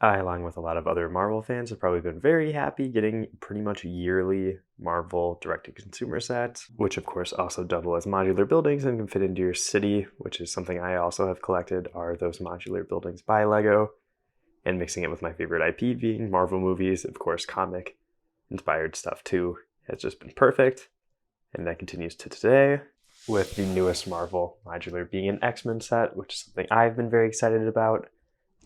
I, along with a lot of other Marvel fans, have probably been very happy getting pretty much yearly Marvel direct-to-consumer sets, which of course also double as modular buildings and can fit into your city, which is something I also have collected, are those modular buildings by Lego, and mixing it with my favorite IP being Marvel movies, of course comic-inspired stuff too, has just been perfect, and that continues to today, with the newest Marvel modular being an X-Men set, which is something I've been very excited about.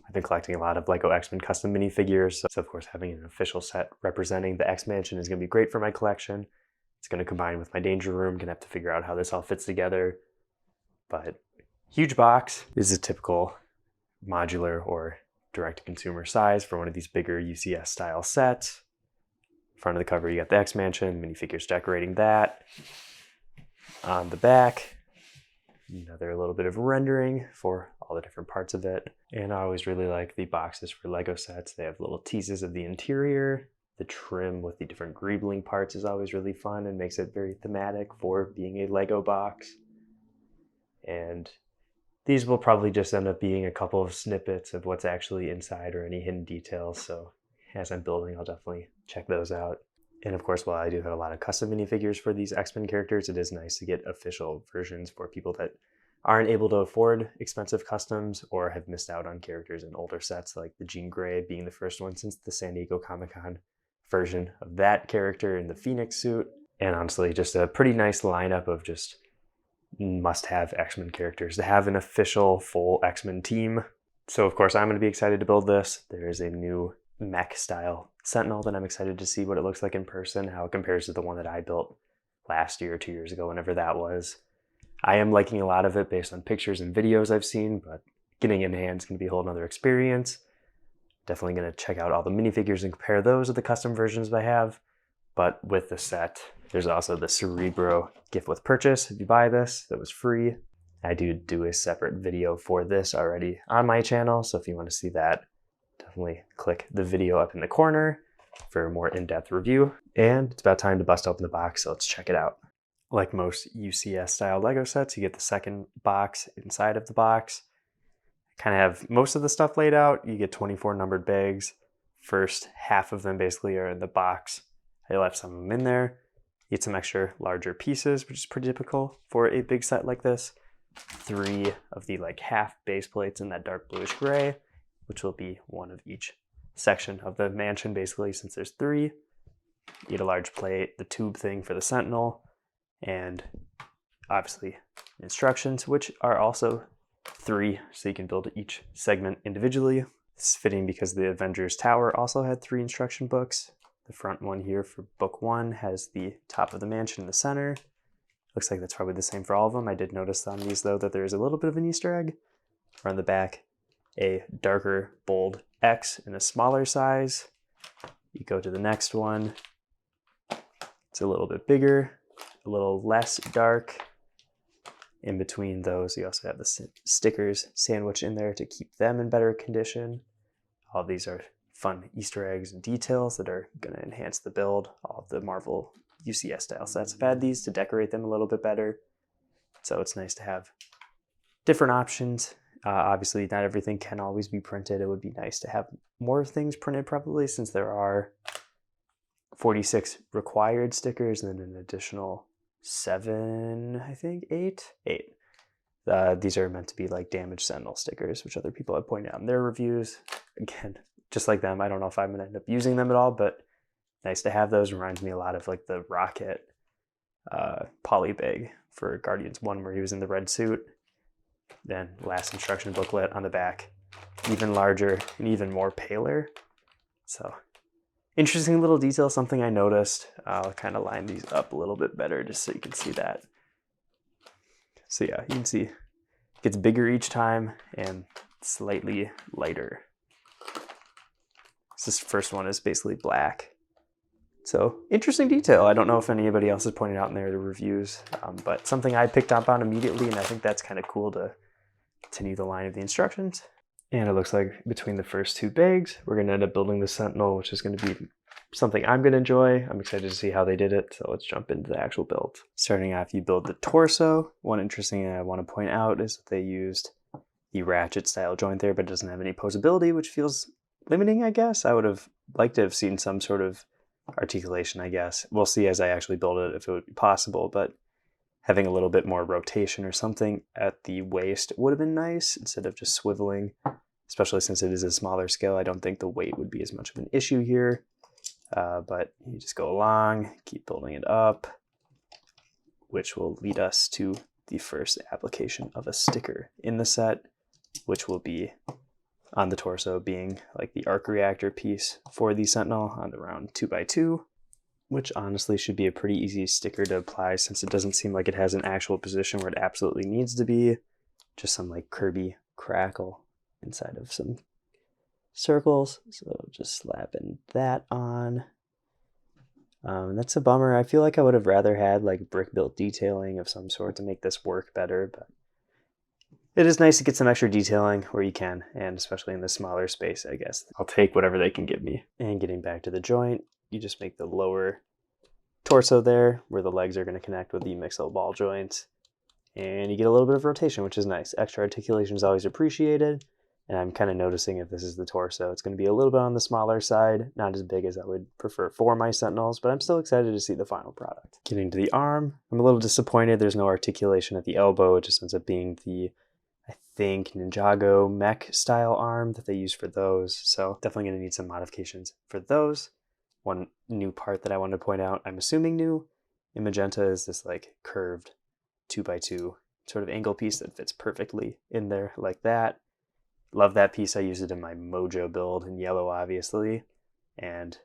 I've been collecting a lot of Lego X-Men custom minifigures, so of course having an official set representing the X-Mansion is going to be great for my collection. It's going to combine with my Danger Room, going to have to figure out how this all fits together. But huge box. This is a typical modular or direct-to-consumer size for one of these bigger UCS style sets. Front of the cover you got the X-Mansion, minifigures decorating that. On the back, another little bit of rendering for all the different parts of it. And I always really like the boxes for Lego sets. They have little teases of the interior. The trim with the different greebling parts is always really fun and makes it very thematic for being a Lego box. And these will probably just end up being a couple of snippets of what's actually inside or any hidden details. So as I'm building, I'll definitely check those out. And of course, while I do have a lot of custom minifigures for these X-Men characters, it is nice to get official versions for people that aren't able to afford expensive customs or have missed out on characters in older sets, like the Jean Grey being the first one since the San Diego Comic-Con version of that character in the Phoenix suit. And honestly, just a pretty nice lineup of just must-have X-Men characters to have an official full X-Men team. So of course, I'm going to be excited to build this. There is a new mech style Sentinel that I'm excited to see what it looks like in person, how it compares to the one that I built last year or 2 years ago, whenever that was. I am liking a lot of it based on pictures and videos I've seen, but getting in hand is going to be a whole nother experience. Definitely going to check out all the minifigures and compare those with the custom versions I have. But with the set, there's also the Cerebro gift with purchase. If you buy this, that was free. I do a separate video for this already on my channel, so if you want to see that, definitely click the video up in the corner for a more in-depth review. And it's about time to bust open the box, so let's check it out. Like most UCS style Lego sets, you get the second box inside of the box. Kind of have most of the stuff laid out. You get 24 numbered bags. First half of them basically are in the box. I left some of them in there. You get some extra larger pieces, which is pretty typical for a big set like this. 3 of the half base plates in that dark bluish gray, which will be one of each section of the mansion basically, since there's 3. You get a large plate, the tube thing for the Sentinel, and obviously instructions, which are also 3, so you can build each segment individually. It's fitting because the Avengers Tower also had 3 instruction books. The front one here for book 1 has the top of the mansion in the center. Looks like that's probably the same for all of them. I did notice on these though that there's a little bit of an Easter egg. On the back, a darker bold X in a smaller size. You go to the next one, it's a little bit bigger, a little less dark. In between those, you also have the stickers sandwiched in there to keep them in better condition. All of these are fun Easter eggs and details that are going to enhance the build. All of the Marvel UCS style sets have had these to decorate them a little bit better. So it's nice to have different options. Obviously, not everything can always be printed. It would be nice to have more things printed probably, since there are 46 required stickers and then an additional 7, I think, 8. These are meant to be like damaged Sentinel stickers, which other people have pointed out in their reviews. Again, just like them, I don't know if I'm going to end up using them at all, but nice to have those. Reminds me a lot of like the Rocket polybag for Guardians 1 where he was in the red suit. Then last instruction booklet on the back, even larger and even more paler. So interesting little detail, something I noticed. I'll kind of line these up a little bit better just so you can see that. So yeah, you can see it gets bigger each time and slightly lighter. This first one is basically black. So interesting detail. I don't know if anybody else has pointed out in their reviews, but something I picked up on immediately, and I think that's kind of cool to continue the line of the instructions. And it looks like between the first 2 bags, we're going to end up building the Sentinel, which is going to be something I'm going to enjoy. I'm excited to see how they did it, so let's jump into the actual build. Starting off, you build the torso. One interesting thing I want to point out is that they used the ratchet style joint there, but it doesn't have any posability, which feels limiting, I guess. I would have liked to have seen some sort of articulation, I guess. We'll see as I actually build it if it would be possible, but having a little bit more rotation or something at the waist would have been nice instead of just swiveling, especially since it is a smaller scale. I don't think the weight would be as much of an issue here, but you just go along, keep building it up, which will lead us to the first application of a sticker in the set, which will be on the torso, being like the arc reactor piece for the Sentinel on the round 2x2, which honestly should be a pretty easy sticker to apply since it doesn't seem like it has an actual position where it absolutely needs to be. Just some like Kirby crackle inside of some circles. So just slapping that on. That's a bummer. I feel like I would have rather had like brick built detailing of some sort to make this work better, but it is nice to get some extra detailing where you can, and especially in the smaller space, I guess. I'll take whatever they can give me. And getting back to the joint, you just make the lower torso there where the legs are going to connect with the mixel ball joint, and you get a little bit of rotation, which is nice. Extra articulation is always appreciated, and I'm kind of noticing if this is the torso, it's going to be a little bit on the smaller side, not as big as I would prefer for my Sentinels, but I'm still excited to see the final product. Getting to the arm, I'm a little disappointed there's no articulation at the elbow. It just ends up being the, I think, Ninjago mech style arm that they use for those, so definitely going to need some modifications for those. One new part that I wanted to point out, I'm assuming new, in magenta is this like curved 2x2 sort of angle piece that fits perfectly in there like that. Love that piece. I use it in my Mojo build in yellow, obviously, and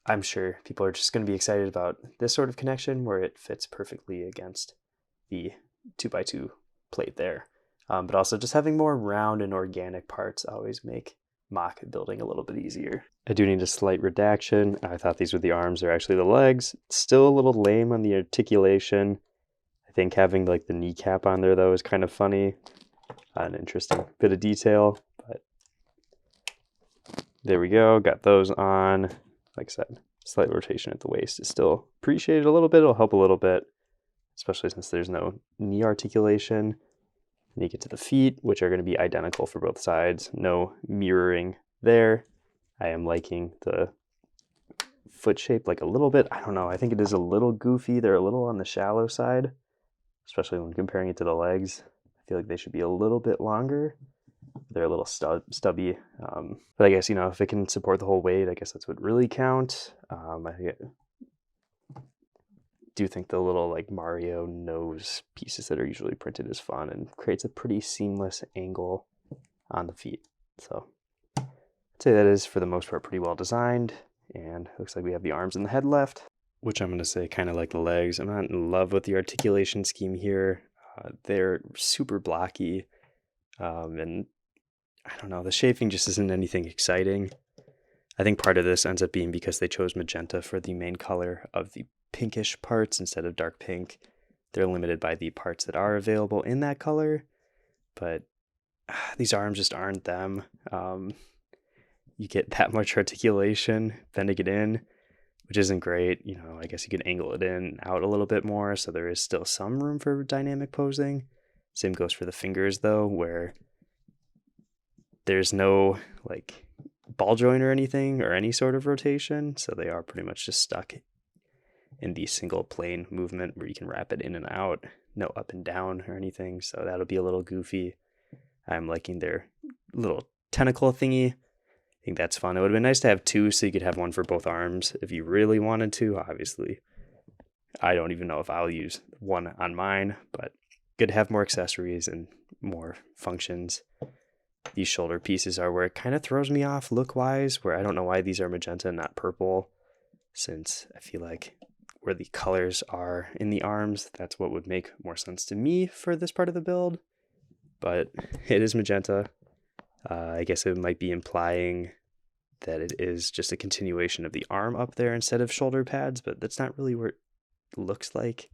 I'm sure people are just going to be excited about this sort of connection where it fits perfectly against the 2x2 plate there. But also just having more round and organic parts always make mock building a little bit easier. I do need a slight redaction. I thought these were the arms, they're actually the legs. Still a little lame on the articulation. I think having like the kneecap on there though is kind of funny. An interesting bit of detail, but there we go. Got those on. Like I said, slight rotation at the waist is still appreciated a little bit. It'll help a little bit, especially since there's no knee articulation. And you get to the feet, which are going to be identical for both sides. No mirroring there. I am liking the foot shape like a little bit. I don't know. I think it is a little goofy. They're a little on the shallow side, especially when comparing it to the legs. I feel like they should be a little bit longer. They're a little stubby. But I guess, you know, if it can support the whole weight, I guess that's what really counts. I do think the little like Mario nose pieces that are usually printed is fun and creates a pretty seamless angle on the feet. So I'd say that is for the most part pretty well designed, and looks like we have the arms and the head left, which I'm going to say kind of like the legs. I'm not in love with the articulation scheme here. They're super blocky, and I don't know, the shaping just isn't anything exciting. I think part of this ends up being because they chose magenta for the main color of the pinkish parts instead of dark pink. They're limited by the parts that are available in that color, but these arms just aren't them. You get that much articulation, bending it in, which isn't great. You know, I guess you could angle it in and out a little bit more, so there is still some room for dynamic posing. Same goes for the fingers though, where there's no like ball joint or anything or any sort of rotation, so they are pretty much just stuck in the single plane movement where you can wrap it in and out, no up and down or anything, so that'll be a little goofy. I'm liking their little tentacle thingy. I think that's fun. It would have been nice to have two so you could have one for both arms if you really wanted to. Obviously, I don't even know if I'll use one on mine, but good to have more accessories and more functions. These shoulder pieces are where it kind of throws me off look-wise, where I don't know why these are magenta and not purple, since I feel like where the colors are in the arms, that's what would make more sense to me for this part of the build. But it is magenta. I guess it might be implying that it is just a continuation of the arm up there instead of shoulder pads, but that's not really what it looks like.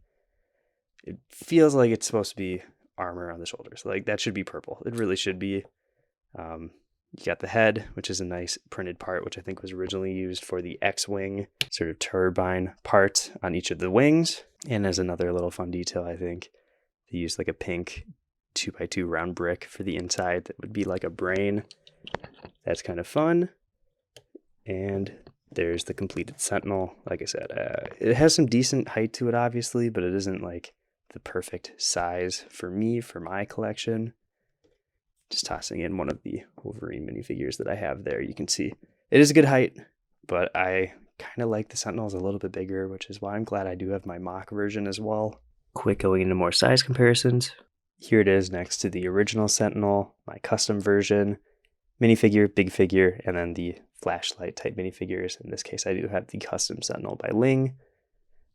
It feels like it's supposed to be armor on the shoulders. Like, that should be purple. It really should be. You got the head, which is a nice printed part, which I think was originally used for the X-wing sort of turbine part on each of the wings. And as another little fun detail, I think they used like a pink 2x2 round brick for the inside that would be like a brain. that's kind of fun. And there's the completed Sentinel. Like I said, it has some decent height to it, obviously, but it isn't like the perfect size for me, for my collection. Just tossing in one of the Wolverine minifigures that I have there. You can see it is a good height, but I kind of like the Sentinels a little bit bigger, which is why I'm glad I do have my mock version as well. Quick going into more size comparisons. Here it is next to the original Sentinel, my custom version, minifigure, big figure, and then the flashlight type minifigures. In this case, I do have the custom Sentinel by Ling.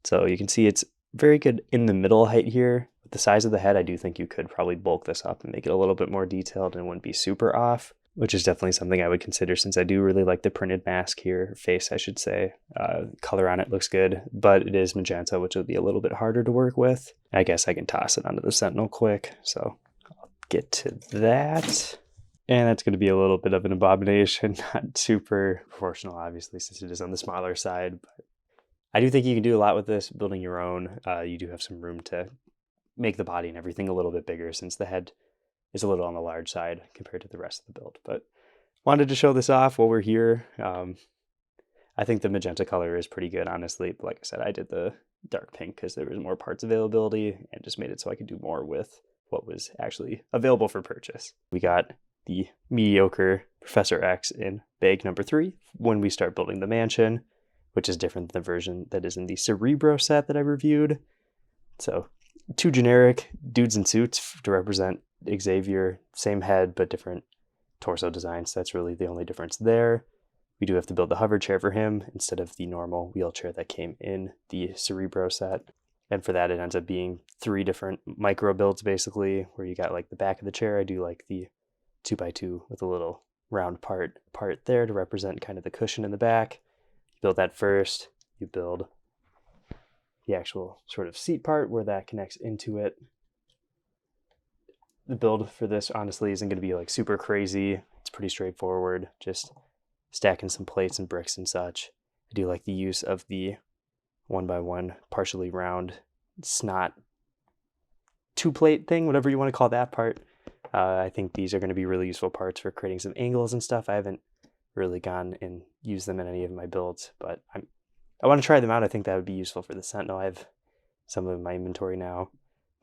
So you can see it's very good in the middle height here. With the size of the head, I do think you could probably bulk this up and make it a little bit more detailed and wouldn't be super off, which is definitely something I would consider since I do really like the printed mask here, face I should say. Color on it looks good, but it is magenta, which would be a little bit harder to work with. I guess I can toss it onto the Sentinel quick, so I'll get to that. And that's going to be a little bit of an abomination, not super proportional, obviously, since it is on the smaller side. But I do think you can do a lot with this, building your own. You do have some room to make the body and everything a little bit bigger, since the head is a little on the large side compared to the rest of the build. But wanted to show this off while we're here. I think the magenta color is pretty good, honestly. But like I said, I did the dark pink because there was more parts availability and just made it so I could do more with what was actually available for purchase. We got the mediocre Professor X in bag number 3 when we start building the mansion, which is different than the version that is in the Cerebro set that I reviewed. So 2 generic dudes in suits to represent Xavier, same head but different torso designs. That's really the only difference there. We do have to build the hover chair for him instead of the normal wheelchair that came in the Cerebro set. And for that, it ends up being 3 different micro builds basically, where you got like the back of the chair. I do like the 2x2 with a little round part there to represent kind of the cushion in the back. You build that first. You build the actual sort of seat part where that connects into it. The build for this honestly isn't going to be like super crazy. It's pretty straightforward, just stacking some plates and bricks and such. I do like the use of the 1x1 partially round snot 2-plate thing, whatever you want to call that part. I think these are going to be really useful parts for creating some angles and stuff. I haven't really gone and used them in any of my builds, but I want to try them out. I think that would be useful for the Sentinel. I have some of them in my inventory now,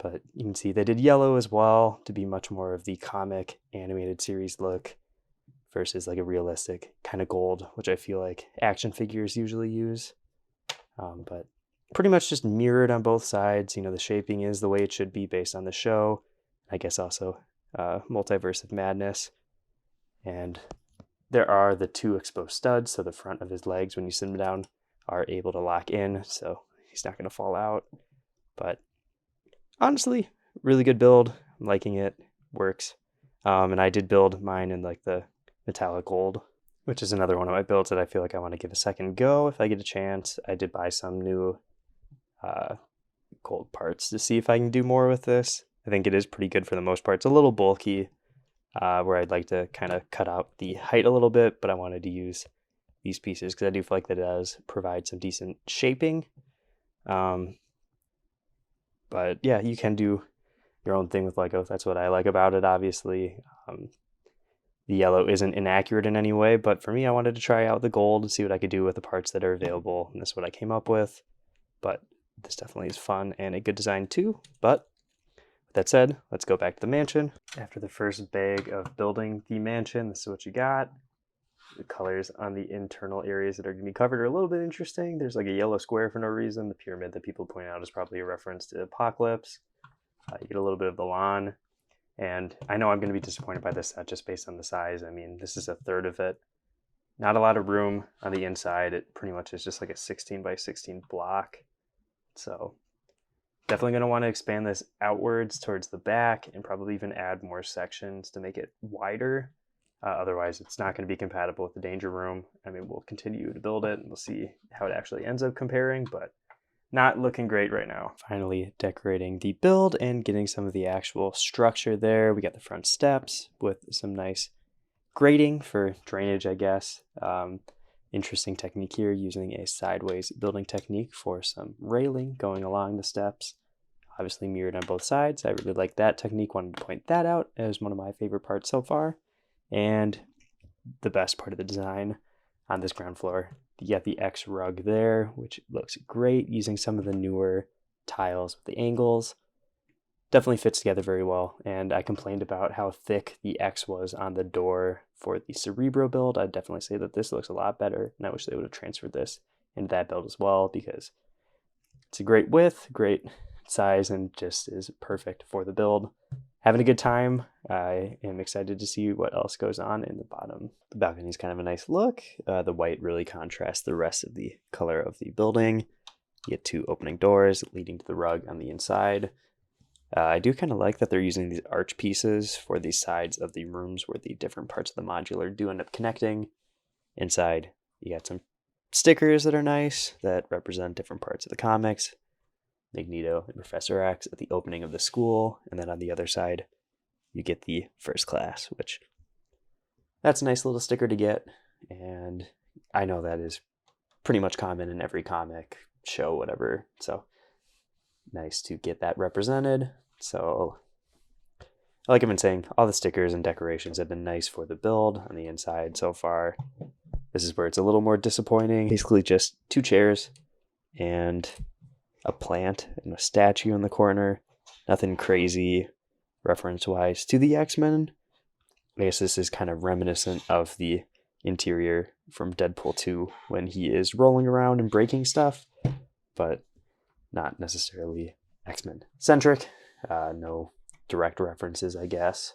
but you can see they did yellow as well to be much more of the comic animated series look versus like a realistic kind of gold, which I feel like action figures usually use. But pretty much just mirrored on both sides. You know, the shaping is the way it should be based on the show. I guess also Multiverse of Madness. And there are the 2 exposed studs, so the front of his legs when you sit him down are able to lock in, so he's not going to fall out. But honestly, really good build. I'm liking it. Works. And I did build mine in like the metallic gold, which is another one of my builds that I feel like I want to give a second go if I get a chance. I did buy some new gold parts to see if I can do more with this. I think it is pretty good for the most part. It's a little bulky, where I'd like to kind of cut out the height a little bit, but I wanted to use these pieces because I do feel like that it does provide some decent shaping. But yeah, you can do your own thing with Lego. That's what I like about it, obviously. The yellow isn't inaccurate in any way, but for me, I wanted to try out the gold and see what I could do with the parts that are available, and this is what I came up with. But this definitely is fun and a good design too. But with that said, let's go back to the mansion. After the first bag of building the mansion, this is what you got. The colors on the internal areas that are going to be covered are a little bit interesting. There's like a yellow square for no reason. The pyramid that people point out is probably a reference to Apocalypse. You get a little bit of the lawn. And I know I'm going to be disappointed by this set just based on the size. I mean, this is a third of it. Not a lot of room on the inside. It pretty much is just like a 16 by 16 block. So definitely going to want to expand this outwards towards the back and probably even add more sections to make it wider. Otherwise, it's not going to be compatible with the Danger Room. I mean, we'll continue to build it and we'll see how it actually ends up comparing, but not looking great right now. Finally decorating the build and getting some of the actual structure there. We got the front steps with some nice grading for drainage, I guess. Interesting technique here, using a sideways building technique for some railing going along the steps. Obviously mirrored on both sides. I really like that technique. Wanted to point that out as one of my favorite parts so far. And the best part of the design on this ground floor. You got the X rug there, which looks great using some of the newer tiles with the angles. Definitely fits together very well, and I complained about how thick the X was on the door for the Cerebro build. I'd definitely say that this looks a lot better, and I wish they would have transferred this into that build as well, because it's a great width, great size, and just is perfect for the build. Having a good time. I am excited to see what else goes on in the bottom. The balcony is kind of a nice look. The white really contrasts the rest of the color of the building. You get 2 opening doors leading to the rug on the inside. I do kind of like that they're using these arch pieces for the sides of the rooms where the different parts of the modular do end up connecting. Inside, you got some stickers that are nice that represent different parts of the comics. Magneto and Professor X at the opening of the school, and then on the other side you get the first class, which that's a nice little sticker to get, and I know that is pretty much common in every comic show, whatever, so nice to get that represented. So like I've been saying, all the stickers and decorations have been nice for the build on the inside so far. This is where it's a little more disappointing. Basically just 2 chairs and a plant and a statue in the corner. Nothing crazy reference-wise to the X-Men. I guess this is kind of reminiscent of the interior from Deadpool 2 when he is rolling around and breaking stuff, but not necessarily X-Men centric. No direct references, I guess.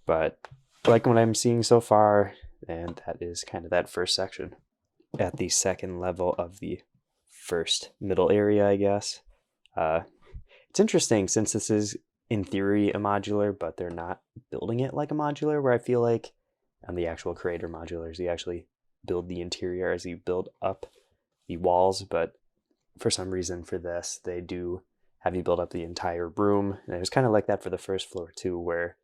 But I like what I'm seeing so far, and that is kind of that first section. At the second level of the first middle area, I guess. It's interesting since this is in theory a modular, but they're not building it like a modular, where I feel like on the actual creator modulars, you actually build the interior as you build up the walls, but for some reason for this, they do have you build up the entire room. And it was kind of like that for the first floor too, where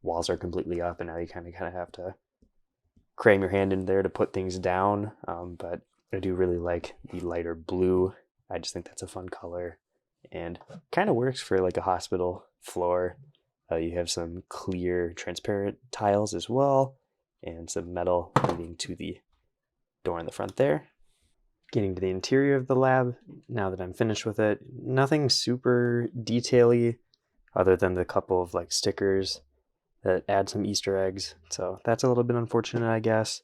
walls are completely up and now you kind of have to cram your hand in there to put things down. But I do really like the lighter blue. I just think that's a fun color and kind of works for like a hospital floor. You have some clear transparent tiles as well and some metal leading to the door in the front there. Getting to the interior of the lab, now that I'm finished with it, nothing super detail-y other than the couple of like stickers that add some Easter eggs. So that's a little bit unfortunate, I guess.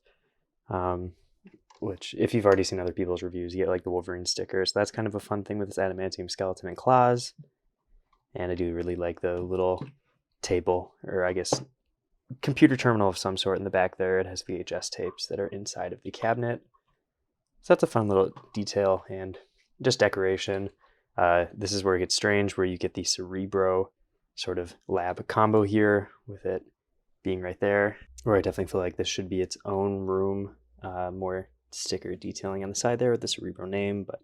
Which, if you've already seen other people's reviews, you get like the Wolverine stickers. That's kind of a fun thing with this adamantium skeleton and claws. And I do really like the little table, or I guess computer terminal of some sort in the back there. It has VHS tapes that are inside of the cabinet. So that's a fun little detail and just decoration. This is where it gets strange, where you get the Cerebro sort of lab combo here with it being right there, where I definitely feel like this should be its own room. More sticker detailing on the side there with the Cerebro name, but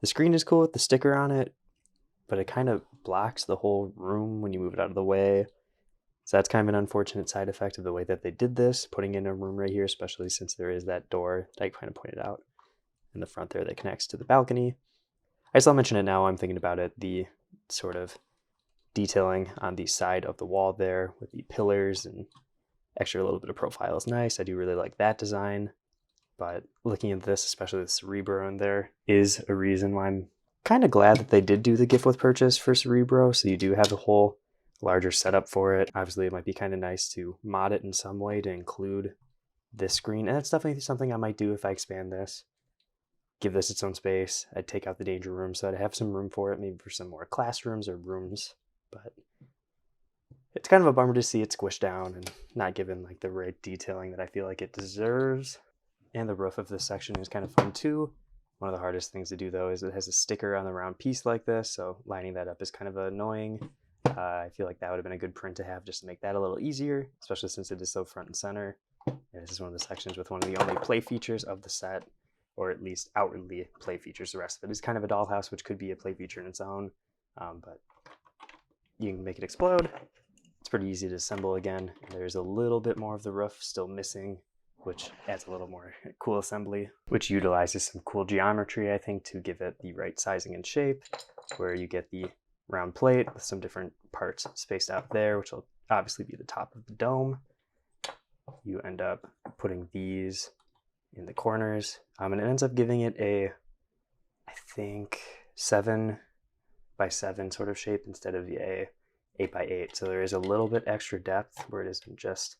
the screen is cool with the sticker on it, but it kind of blocks the whole room when you move it out of the way. So that's kind of an unfortunate side effect of the way that they did this, putting in a room right here, especially since there is that door that I kind of pointed out in the front there that connects to the balcony. I still mention it now, I'm thinking about it, the sort of detailing on the side of the wall there with the pillars and extra little bit of profile is nice. I do really like that design, but looking at this, especially the Cerebro in there, is a reason why I'm kind of glad that they did do the gift with purchase for Cerebro, so you do have a whole larger setup for it. Obviously, it might be kind of nice to mod it in some way to include this screen, and that's definitely something I might do if I expand this. Give this its own space. I'd take out the danger room so I'd have some room for it, maybe for some more classrooms or rooms, but it's kind of a bummer to see it squished down and not given like the right detailing that I feel like it deserves. And the roof of this section is kind of fun too. One of the hardest things to do though is it has a sticker on the round piece like this, so lining that up is kind of annoying. I feel like that would have been a good print to have just to make that a little easier, especially since it is so front and center. And this is one of the sections with one of the only play features of the set, or at least outwardly play features. The rest of it is kind of a dollhouse, which could be a play feature in its own, but you can make it explode. It's pretty easy to assemble again. There's a little bit more of the roof still missing, which adds a little more cool assembly, which utilizes some cool geometry, I think, to give it the right sizing and shape, where you get the round plate with some different parts spaced out there, which will obviously be the top of the dome. you end up putting these in the corners, and it ends up giving it a, I think, 7 by 7 sort of shape instead of a 8 by 8. So there is a little bit extra depth where it isn't just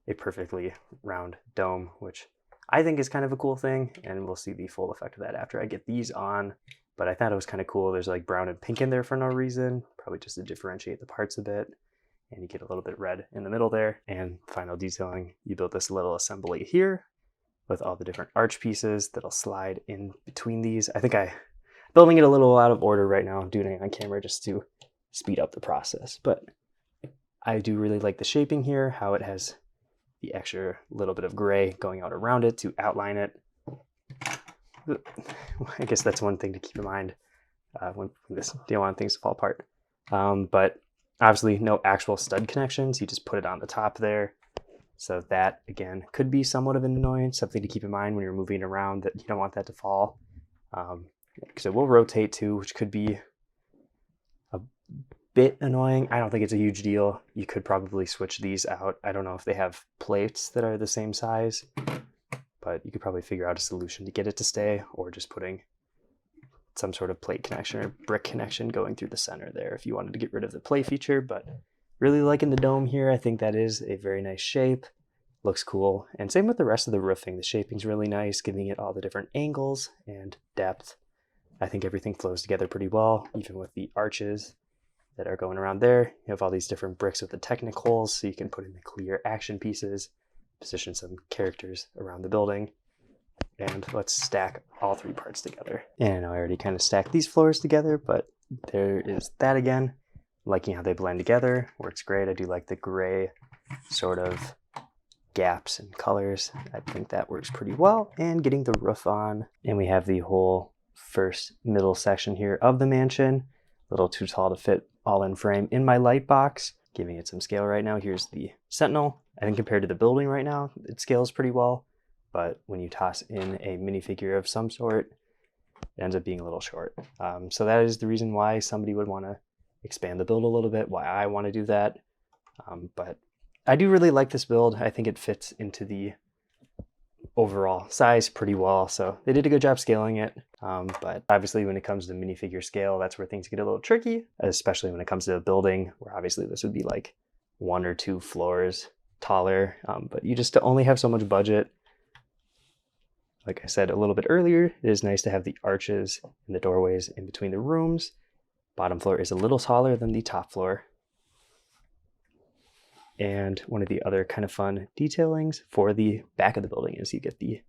a perfectly round dome, which I think is kind of a cool thing, and we'll see the full effect of that after I get these on. But I thought it was kind of cool. There's like brown and pink in there for no reason, probably just to differentiate the parts a bit. And you get a little bit red in the middle there. And final detailing, you build this little assembly here with all the different arch pieces that'll slide in between these. I think I'm building it a little out of order right now, doing it on camera just to speed up the process. But I do really like the shaping here, how it has the extra little bit of gray going out around it to outline it. I guess that's one thing to keep in mind when this, you don't want things to fall apart. But obviously no actual stud connections, you just put it on the top there. So that, again, could be somewhat of an annoyance, something to keep in mind when you're moving around, that you don't want that to fall. Because it will rotate too, which could be a bit annoying. I don't think it's a huge deal. You could probably switch these out. I don't know if they have plates that are the same size, but you could probably figure out a solution to get it to stay, or just putting some sort of plate connection or brick connection going through the center there if you wanted to get rid of the play feature. But really liking the dome here. I think that is a very nice shape. Looks cool. And same with the rest of the roofing. The shaping's really nice, giving it all the different angles and depth. I think everything flows together pretty well, even with the arches that are going around there. You have all these different bricks with the Technic holes, so you can put in the clear action pieces, position some characters around the building. And let's stack all 3 parts together. And I already kind of stacked these floors together, but there is that again. Liking how they blend together, works great. I do like the gray sort of gaps and colors. I think that works pretty well. And getting the roof on, and we have the whole first middle section here of the mansion. A little too tall to fit all in frame in my light box, giving it some scale right now. Here's the Sentinel. I think compared to the building right now, it scales pretty well. But when you toss in a minifigure of some sort, it ends up being a little short. So that is the reason why somebody would want to expand the build a little bit, why I want to do that. But I do really like this build. I think it fits into the overall size pretty well. So they did a good job scaling it. But obviously when it comes to minifigure scale, that's where things get a little tricky, especially when it comes to a building, where obviously this would be like 1 or 2 floors taller. But you just only have so much budget. Like I said a little bit earlier, it is nice to have the arches and the doorways in between the rooms. Bottom floor is a little taller than the top floor. And one of the other kind of fun detailings for the back of the building is you get the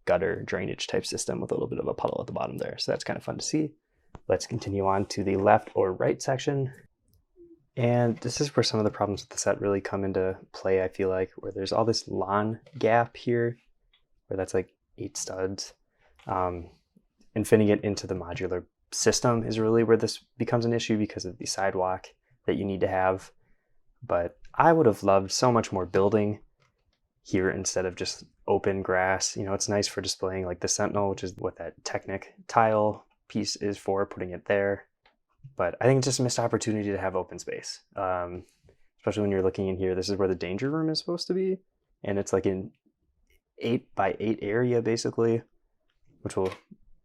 gutter drainage type system with a little bit of a puddle at the bottom there. So that's kind of fun to see. Let's continue on to the left or right section. And this is where some of the problems with the set really come into play, I feel like, where there's all this lawn gap here, where that's like 8 studs. And fitting it into the modular system is really where this becomes an issue because of the sidewalk that you need to have. But I would have loved so much more building here instead of just open grass. You know, it's nice for displaying like the Sentinel, which is what that Technic tile piece is for, putting it there. But I think it's just a missed opportunity to have open space. Especially when you're looking in here, this is where the danger room is supposed to be. And it's like an 8 by 8 area basically, which will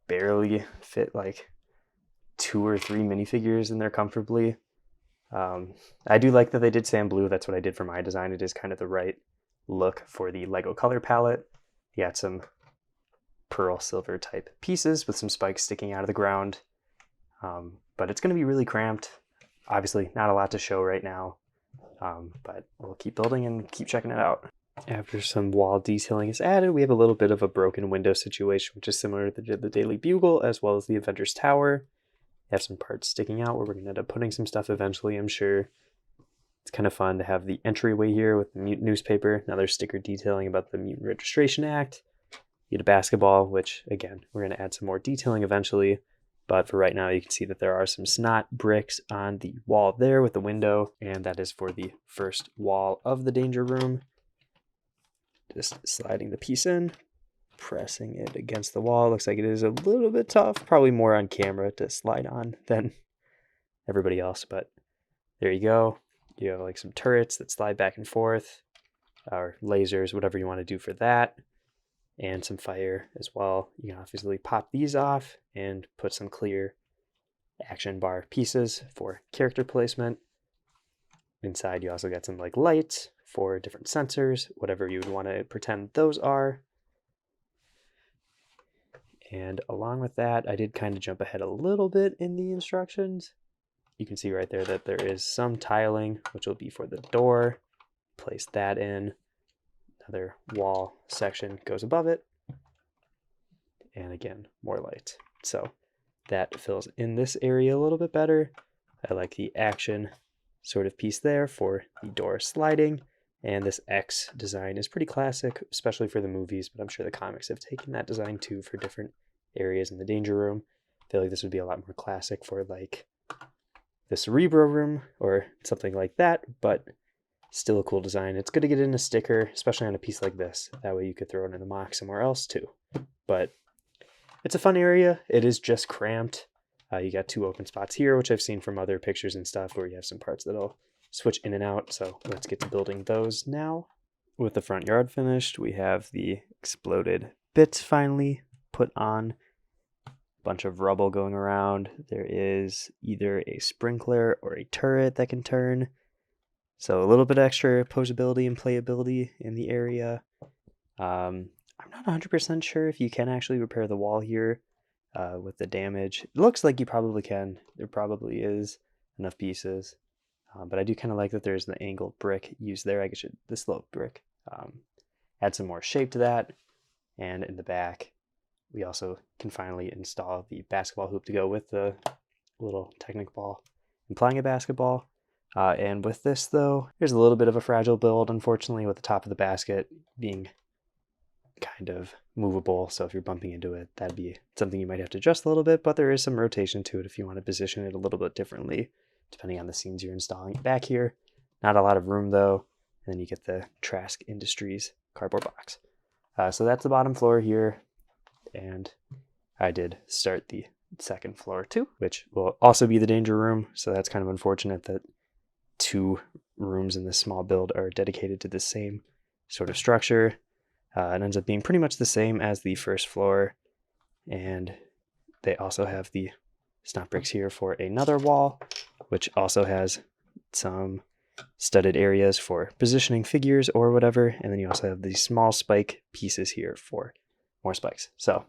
barely fit like 2 or 3 minifigures in there comfortably. I do like that they did sand blue. That's what I did for my design. It is kind of the right look for the Lego color palette. You got some pearl silver type pieces with some spikes sticking out of the ground. But it's going to be really cramped. Obviously not a lot to show right now, but we'll keep building and keep checking it out. After some wall detailing is added, we have a little bit of a broken window situation, which is similar to the Daily Bugle as well as the Avengers Tower. You have some parts sticking out where we're going to end up putting some stuff eventually, I'm sure. It's kind of fun to have the entryway here with the mutant newspaper, another sticker detailing about the Mutant Registration Act. You get a basketball, which, again, we're going to add some more detailing eventually. But for right now, you can see that there are some snot bricks on the wall there with the window, and that is for the first wall of the danger room. Just sliding the piece in, pressing it against the wall. Looks like it is a little bit tough, probably more on camera to slide on than everybody else, but there you go. You have like some turrets that slide back and forth. or lasers, whatever you want to do for that, and some fire as well. You can obviously pop these off and put some clear action bar pieces for character placement. Inside you also got some like lights for different sensors, whatever you would want to pretend those are. And along with that, I did kind of jump ahead a little bit in the instructions. You can see right there that there is some tiling, which will be for the door. Place that in. Another wall section goes above it. And again, more light. So that fills in this area a little bit better. I like the action sort of piece there for the door sliding. And this X design is pretty classic, especially for the movies, but I'm sure the comics have taken that design too for different areas in the danger room. I feel like this would be a lot more classic for like the Cerebro room or something like that, but still a cool design. It's good to get in a sticker, especially on a piece like this. That way you could throw it in a mock somewhere else too. But it's a fun area. It is just cramped. You got 2 open spots here, which I've seen from other pictures and stuff where you have some parts that'll switch in and out. So let's get to building those now. With the front yard finished, we have the exploded bits finally put on. A bunch of rubble going around. There is either a sprinkler or a turret that can turn. So a little bit extra posability and playability in the area. I'm not 100% sure if you can actually repair the wall here with the damage. It looks like you probably can. There probably is enough pieces. But I do kind of like that there's the angled brick used there. I guess the slope brick. Add some more shape to that. And in the back, we also can finally install the basketball hoop to go with the little Technic ball, implying a basketball. And with this, though, there's a little bit of a fragile build, unfortunately, with the top of the basket being kind of movable. So if you're bumping into it, that'd be something you might have to adjust a little bit. But there is some rotation to it if you want to position it a little bit differently, depending on the scenes you're installing. Back here, not a lot of room, though. And then you get the Trask Industries cardboard box. So that's the bottom floor here. And I did start the second floor too, which will also be the danger room. So that's kind of unfortunate that 2 rooms in this small build are dedicated to the same sort of structure. It ends up being pretty much the same as the first floor. And they also have the snot bricks here for another wall, which also has some studded areas for positioning figures or whatever. And then you also have these small spike pieces here for more spikes. So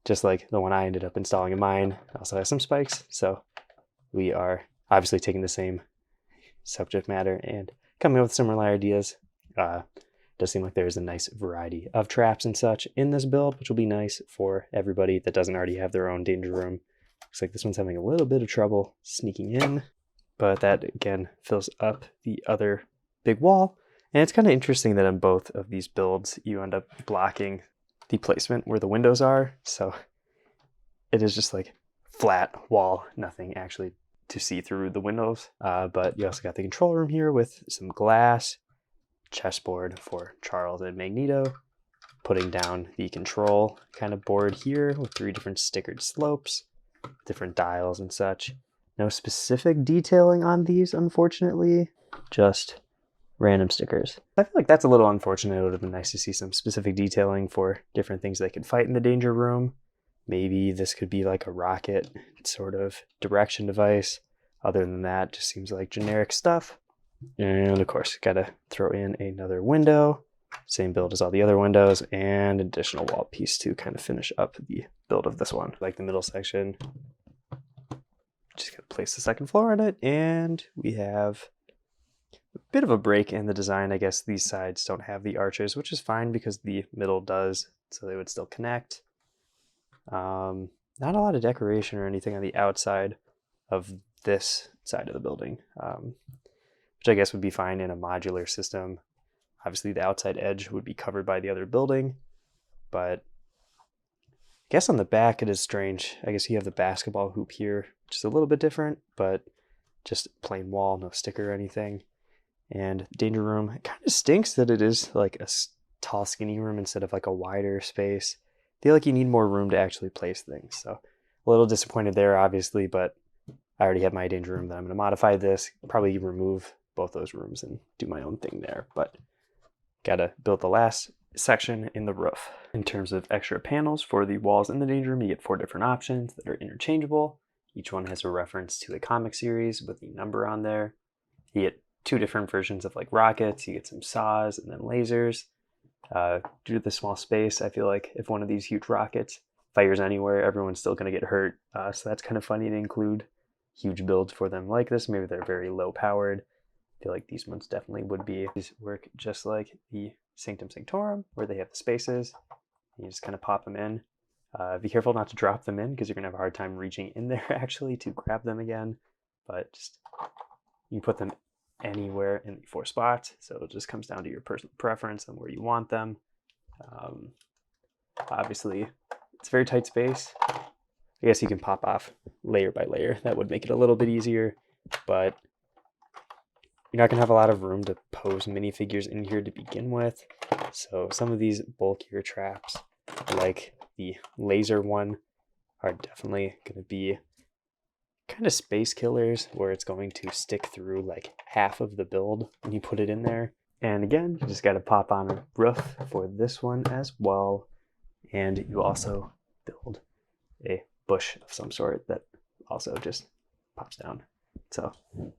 just like the one I ended up installing in mine, also has some spikes. So we are obviously taking the same subject matter and coming up with similar ideas. Does seem like there's a nice variety of traps and such in this build, which will be nice for everybody that doesn't already have their own danger room. Looks like this one's having a little bit of trouble sneaking in, but that again fills up the other big wall. And it's kind of interesting that on both of these builds, you end up blocking the placement where the windows are. So it is just like flat wall, nothing actually to see through the windows. But you also got the control room here with some glass, chessboard for Charles and Magneto, putting down the control kind of board here with 3 different stickered slopes, different dials and such. No specific detailing on these, unfortunately, just random stickers. I feel like that's a little unfortunate. It would have been nice to see some specific detailing for different things they could fight in the danger room. Maybe this could be like a rocket sort of direction device. Other than that, just seems like generic stuff. And of course, gotta throw in another window, same build as all the other windows, and additional wall piece to kind of finish up the build of this one. Like the middle section, just gotta place the second floor on it, and we have a bit of a break in the design. I guess these sides don't have the arches, which is fine because the middle does, so they would still connect. Not a lot of decoration or anything on the outside of this side of the building. Which I guess would be fine in a modular system. Obviously, the outside edge would be covered by the other building, but I guess on the back it is strange. I guess you have the basketball hoop here, which is a little bit different, but just plain wall, no sticker or anything. And danger room, it kind of stinks that it is like a tall, skinny room instead of like a wider space. I feel like you need more room to actually place things. So a little disappointed there, obviously, but I already have my danger room that I'm going to modify this, probably remove both those rooms and do my own thing there. But Gotta build the last section in the roof. In terms of extra panels for the walls in the danger room, you get 4 different options that are interchangeable. Each one has a reference to a comic series with the number on there. You get 2 different versions of like rockets, you get some saws and then lasers. Due to the small space, I feel like if one of these huge rockets fires anywhere, everyone's still going to get hurt. So that's kind of funny to include huge builds for them like this. Maybe they're very low powered. I feel like these ones definitely would be. These work just like the Sanctum Sanctorum, where they have the spaces. You just kind of pop them in. Be careful not to drop them in, because you're going to have a hard time reaching in there actually to grab them again. But just you can put them anywhere in the 4 spots, so it just comes down to your personal preference and where you want them. Obviously, it's a very tight space. I guess you can pop off layer by layer. That would make it a little bit easier, but you're not going to have a lot of room to pose minifigures in here to begin with. So some of these bulkier traps, like the laser one, are definitely going to be kind of space killers, where it's going to stick through like half of the build when you put it in there. And again, you just got to pop on a roof for this one as well. And you also build a bush of some sort that also just pops down. So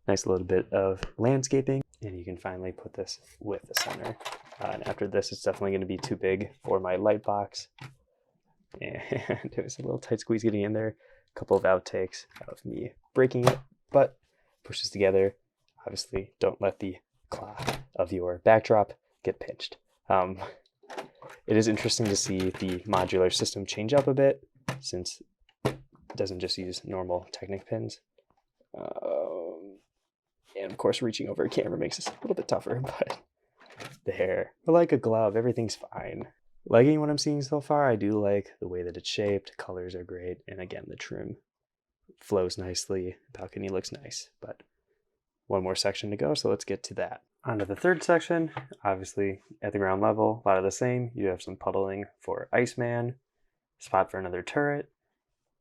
nice little bit of landscaping, and you can finally put this with the center. And after this, it's definitely going to be too big for my light box. And it was a little tight squeeze getting in there. A couple of outtakes of me breaking it, but pushes together. Obviously, don't let the cloth of your backdrop get pinched. It is interesting to see the modular system change up a bit, since it doesn't just use normal Technic pins. And of course, reaching over a camera makes this a little bit tougher, but there. But like a glove, everything's fine. Liking what I'm seeing so far. I do like the way that it's shaped. Colors are great, and again, the trim flows nicely. The balcony looks nice, but one more section to go, so let's get to that. On to the third section. Obviously, at the ground level, a lot of the same. You have some puddling for Iceman, spot for another turret.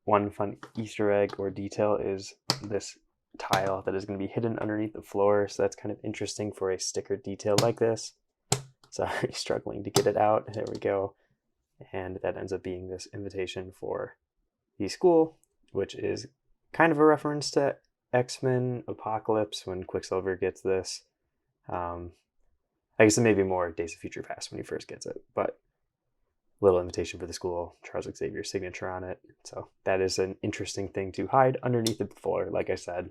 One fun Easter egg or detail is this tile that is going to be hidden underneath the floor, so that's kind of interesting for a sticker detail like this. Sorry, struggling to get it out. There we go. And that ends up being this invitation for the school, which is kind of a reference to XMen Apocalypse when Quicksilver gets this. I guess it may be more Days of Future Past when he first gets it, but little invitation for the school, Charles Xavier's signature on it. So that is an interesting thing to hide underneath the floor. Like I said,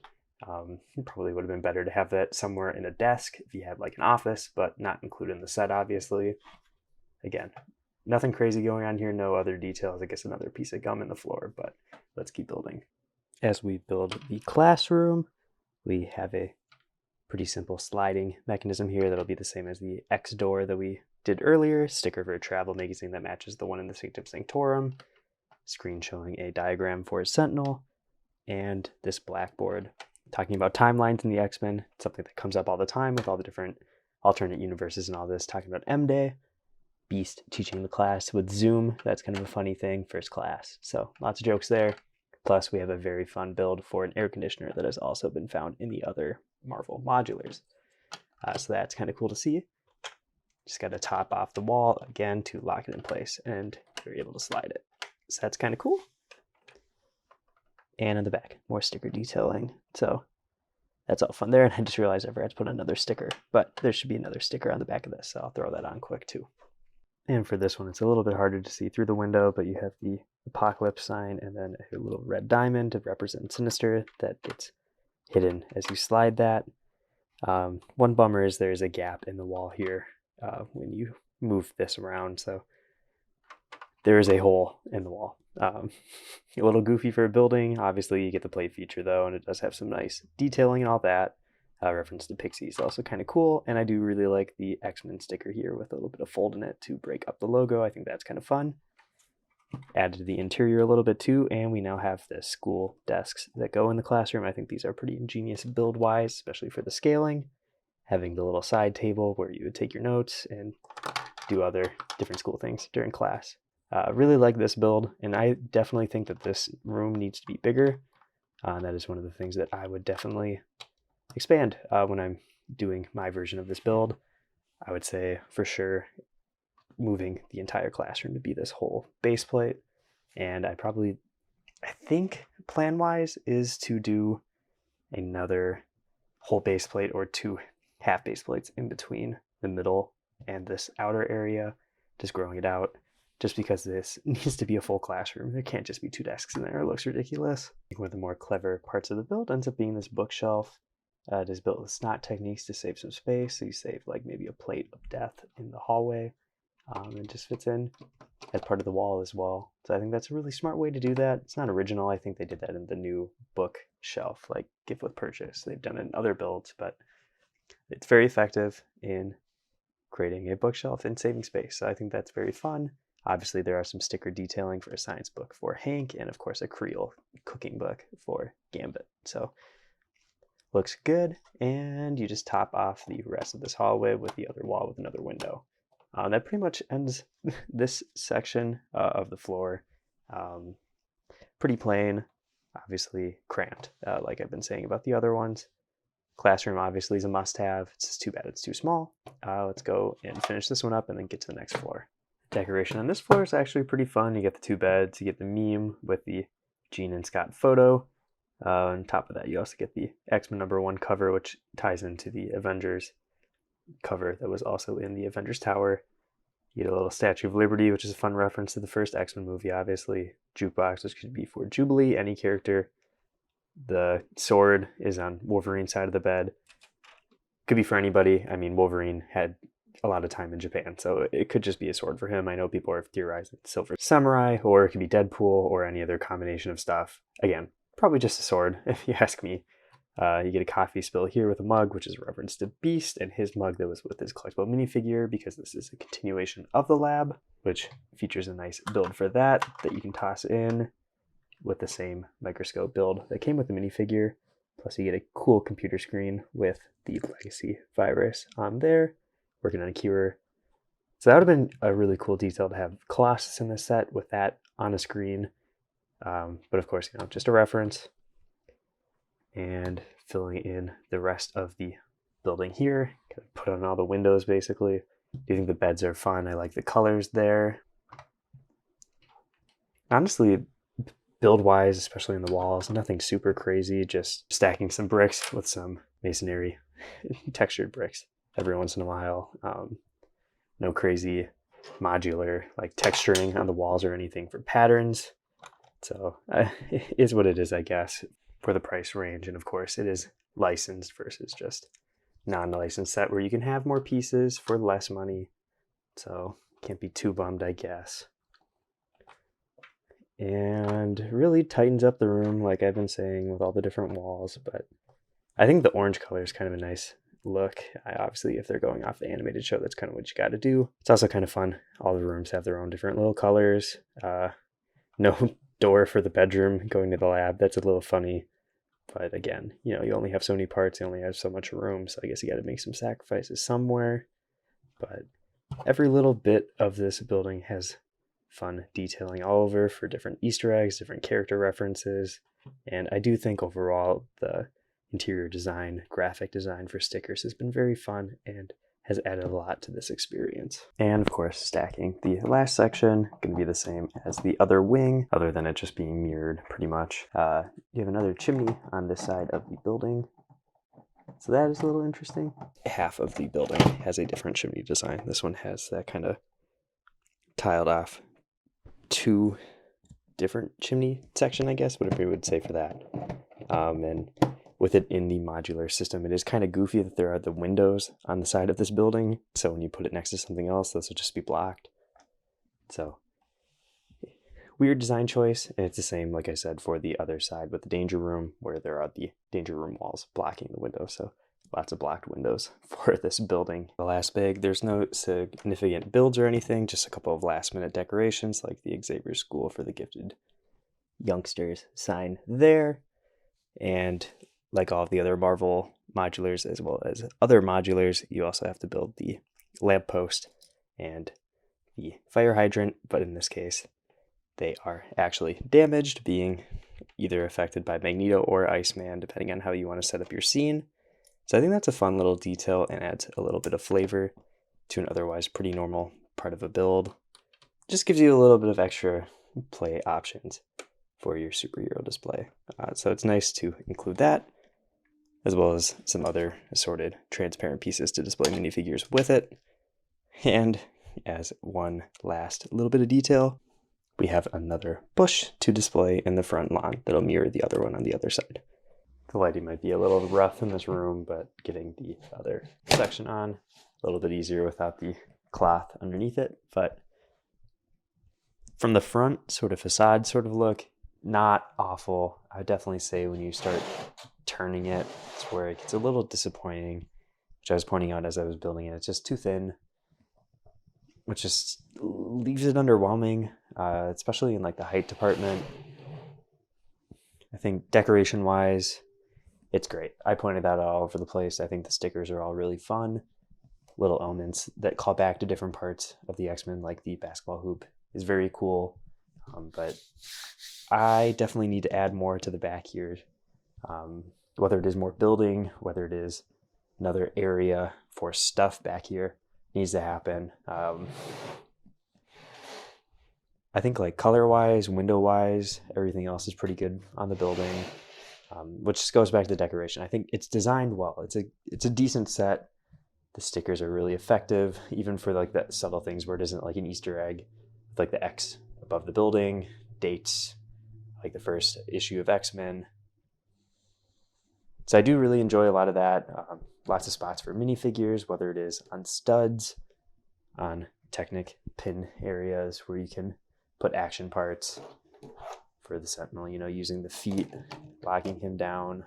probably would have been better to have that somewhere in a desk if you had like an office, but not included in the set, obviously. Again, nothing crazy going on here, no other details. I guess another piece of gum in the floor, but let's keep building. As we build the classroom, we have a pretty simple sliding mechanism here that'll be the same as the X door that we did earlier. Sticker for a travel magazine that matches the one in the Sanctum Sanctorum. Screen showing a diagram for a Sentinel. And this blackboard talking about timelines in the X-Men, something that comes up all the time with all the different alternate universes and all this, talking about M-Day. Beast teaching the class with Zoom. That's kind of a funny thing, first class. So lots of jokes there. Plus, we have a very fun build for an air conditioner that has also been found in the other Marvel modulars. So that's kind of cool to see. Just got to top off the wall again to lock it in place, and you're able to slide it. So that's kind of cool. And in the back, more sticker detailing. So that's all fun there. And I just realized I forgot to put another sticker, but there should be another sticker on the back of this, so I'll throw that on quick too. And for this one, it's a little bit harder to see through the window, but you have the Apocalypse sign and then a little red diamond to represent Sinister that gets hidden as you slide that. One bummer is there's a gap in the wall here when you move this around, so there is a hole in the wall. A little goofy for a building. Obviously, you get the plate feature though, and it does have some nice detailing and all that. Reference to Pixies, also kind of cool, and I do really like the X-Men sticker here with a little bit of fold in it to break up the logo. I think that's kind of fun. Added to the interior a little bit too, and we now have the school desks that go in the classroom. I think these are pretty ingenious build-wise, especially for the scaling. Having the little side table where you would take your notes and do other different school things during class. Really like this build, and I definitely think that this room needs to be bigger. That is one of the things that I would definitely expand when I'm doing my version of this build. I would say for sure moving the entire classroom to be this whole base plate. And I think plan-wise is to do another whole base plate or 2 half base plates in between the middle and this outer area, just growing it out, just because this needs to be a full classroom. There can't just be 2 desks in there. It looks ridiculous. I think one of the more clever parts of the build ends up being this bookshelf. It is built with snot techniques to save some space, so you save like maybe a plate of death in the hallway. It just fits in as part of the wall as well. So I think that's a really smart way to do that. It's not original. I think they did that in the new bookshelf, like gift with purchase. They've done it in other builds, but it's very effective in creating a bookshelf and saving space. So I think that's very fun. Obviously, there are some sticker detailing for a science book for Hank, and of course a Creole cooking book for Gambit. So looks good, and you just top off the rest of this hallway with the other wall with another window. That pretty much ends this section of the floor. Pretty plain, obviously cramped, like I've been saying about the other ones. Classroom obviously is a must-have. It's just too bad it's too small. Let's go and finish this one up and then get to the next floor. Decoration on this floor is actually pretty fun. You get the 2 beds, you get the meme with the Jean and Scott photo. On top of that, you also get the X-Men #1 cover, which ties into the Avengers cover that was also in the Avengers Tower. You get a little Statue of Liberty, which is a fun reference to the first X-Men movie, obviously. Jukebox, which could be for Jubilee, any character. The sword is on Wolverine's side of the bed. Could be for anybody. I mean, Wolverine had a lot of time in Japan, so it could just be a sword for him. I know people are theorizing Silver Samurai, or it could be Deadpool, or any other combination of stuff. Again, probably just a sword, if you ask me. You get a coffee spill here with a mug, which is a reference to Beast, and his mug that was with his collectible minifigure, because this is a continuation of the lab, which features a nice build for that you can toss in with the same microscope build that came with the minifigure. Plus you get a cool computer screen with the legacy virus on there, working on a cure. So that would have been a really cool detail to have Colossus in the set with that on a screen. But of course, just a reference. And filling in the rest of the building here. Put on all the windows basically. Do you think the beds are fun? I like the colors there. Honestly, build-wise, especially in the walls, nothing super crazy, just stacking some bricks with some masonry, textured bricks every once in a while. No crazy modular like texturing on the walls or anything for patterns. So it is what it is, I guess, for the price range. And of course, it is licensed versus just non-licensed set where you can have more pieces for less money. So can't be too bummed, I guess. And really tightens up the room, like I've been saying, with all the different walls. But I think the orange color is kind of a nice look. Obviously, if they're going off the animated show, that's kind of what you got to do. It's also kind of fun. All the rooms have their own different little colors. No door for the bedroom going to the lab. That's a little funny. But again, you only have so many parts. You only have so much room. So I guess you got to make some sacrifices somewhere. But every little bit of this building has fun detailing all over for different Easter eggs, different character references. And I do think overall the interior design, graphic design for stickers has been very fun and has added a lot to this experience. And of course, stacking. The last section going to be the same as the other wing, other than it just being mirrored pretty much. You have another chimney on this side of the building. So that is a little interesting. Half of the building has a different chimney design. This one has that kind of tiled off 2 different chimney section, I guess, whatever you would say for that. And with it in the modular system, it is kind of goofy that there are the windows on the side of this building. So when you put it next to something else, those will just be blocked. So weird design choice. And it's the same, like I said, for the other side with the danger room, where there are the danger room walls blocking the windows. So lots of blocked windows for this building. The last big, there's no significant builds or anything, just a couple of last minute decorations like the Xavier School for the Gifted Youngsters sign there. And like all of the other Marvel modulars, as well as other modulars, you also have to build the lamppost and the fire hydrant, but in this case, they are actually damaged, being either affected by Magneto or Iceman, depending on how you want to set up your scene. So I think that's a fun little detail and adds a little bit of flavor. to an otherwise pretty normal part of a build. Just gives you a little bit of extra play options for your superhero display. So it's nice to include that, as well as some other assorted transparent pieces to display minifigures with it. And as one last little bit of detail, we have another bush to display in the front lawn that'll mirror the other one on the other side. The lighting might be a little rough in this room, but getting the other section on a little bit easier without the cloth underneath it. But from the front, sort of facade sort of look, not awful. I would definitely say when you start turning it, it's where it gets a little disappointing, which I was pointing out as I was building it. It's just too thin, which just leaves it underwhelming, especially in like the height department. I think decoration wise, it's great. I pointed that out all over the place. I think the stickers are all really fun. Little elements that call back to different parts of the X-Men, like the basketball hoop, is very cool. But I definitely need to add more to the back here. Whether it is more building, whether it is another area for stuff back here, needs to happen. I think like color-wise, window-wise, everything else is pretty good on the building, which just goes back to the decoration. I think it's designed well. It's a decent set. The stickers are really effective, even for like the subtle things where it isn't like an Easter egg, with like the X above the building, dates, like the first issue of X-Men. So I do really enjoy a lot of that. Lots of spots for minifigures, whether it is on studs, on Technic pin areas where you can put action parts for the Sentinel, using the feet, locking him down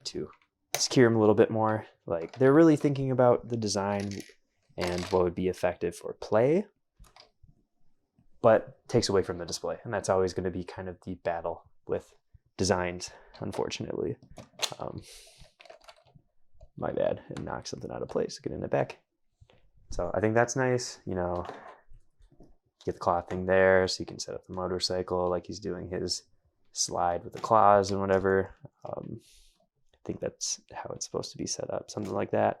to secure him a little bit more. Like, they're really thinking about the design and what would be effective for play, but takes away from the display. And that's always going to be kind of the battle with designs, unfortunately. My bad, it knocked something out of place, getting it back. So I think that's nice, get the cloth thing there so you can set up the motorcycle like he's doing his slide with the claws and whatever. I think that's how it's supposed to be set up, something like that.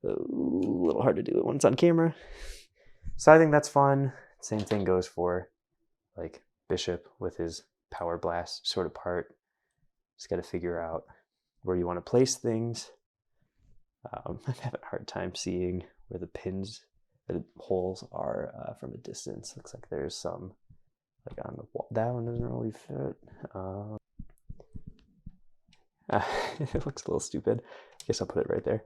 A little hard to do it when it's on camera. So I think that's fun. Same thing goes for like Bishop with his power blast sort of part. Just got to figure out where you want to place things. I'm having a hard time seeing where the pins or the holes are from a distance. Looks like there's some like on the wall. That one doesn't really fit. It looks a little stupid. I guess I'll put it right there.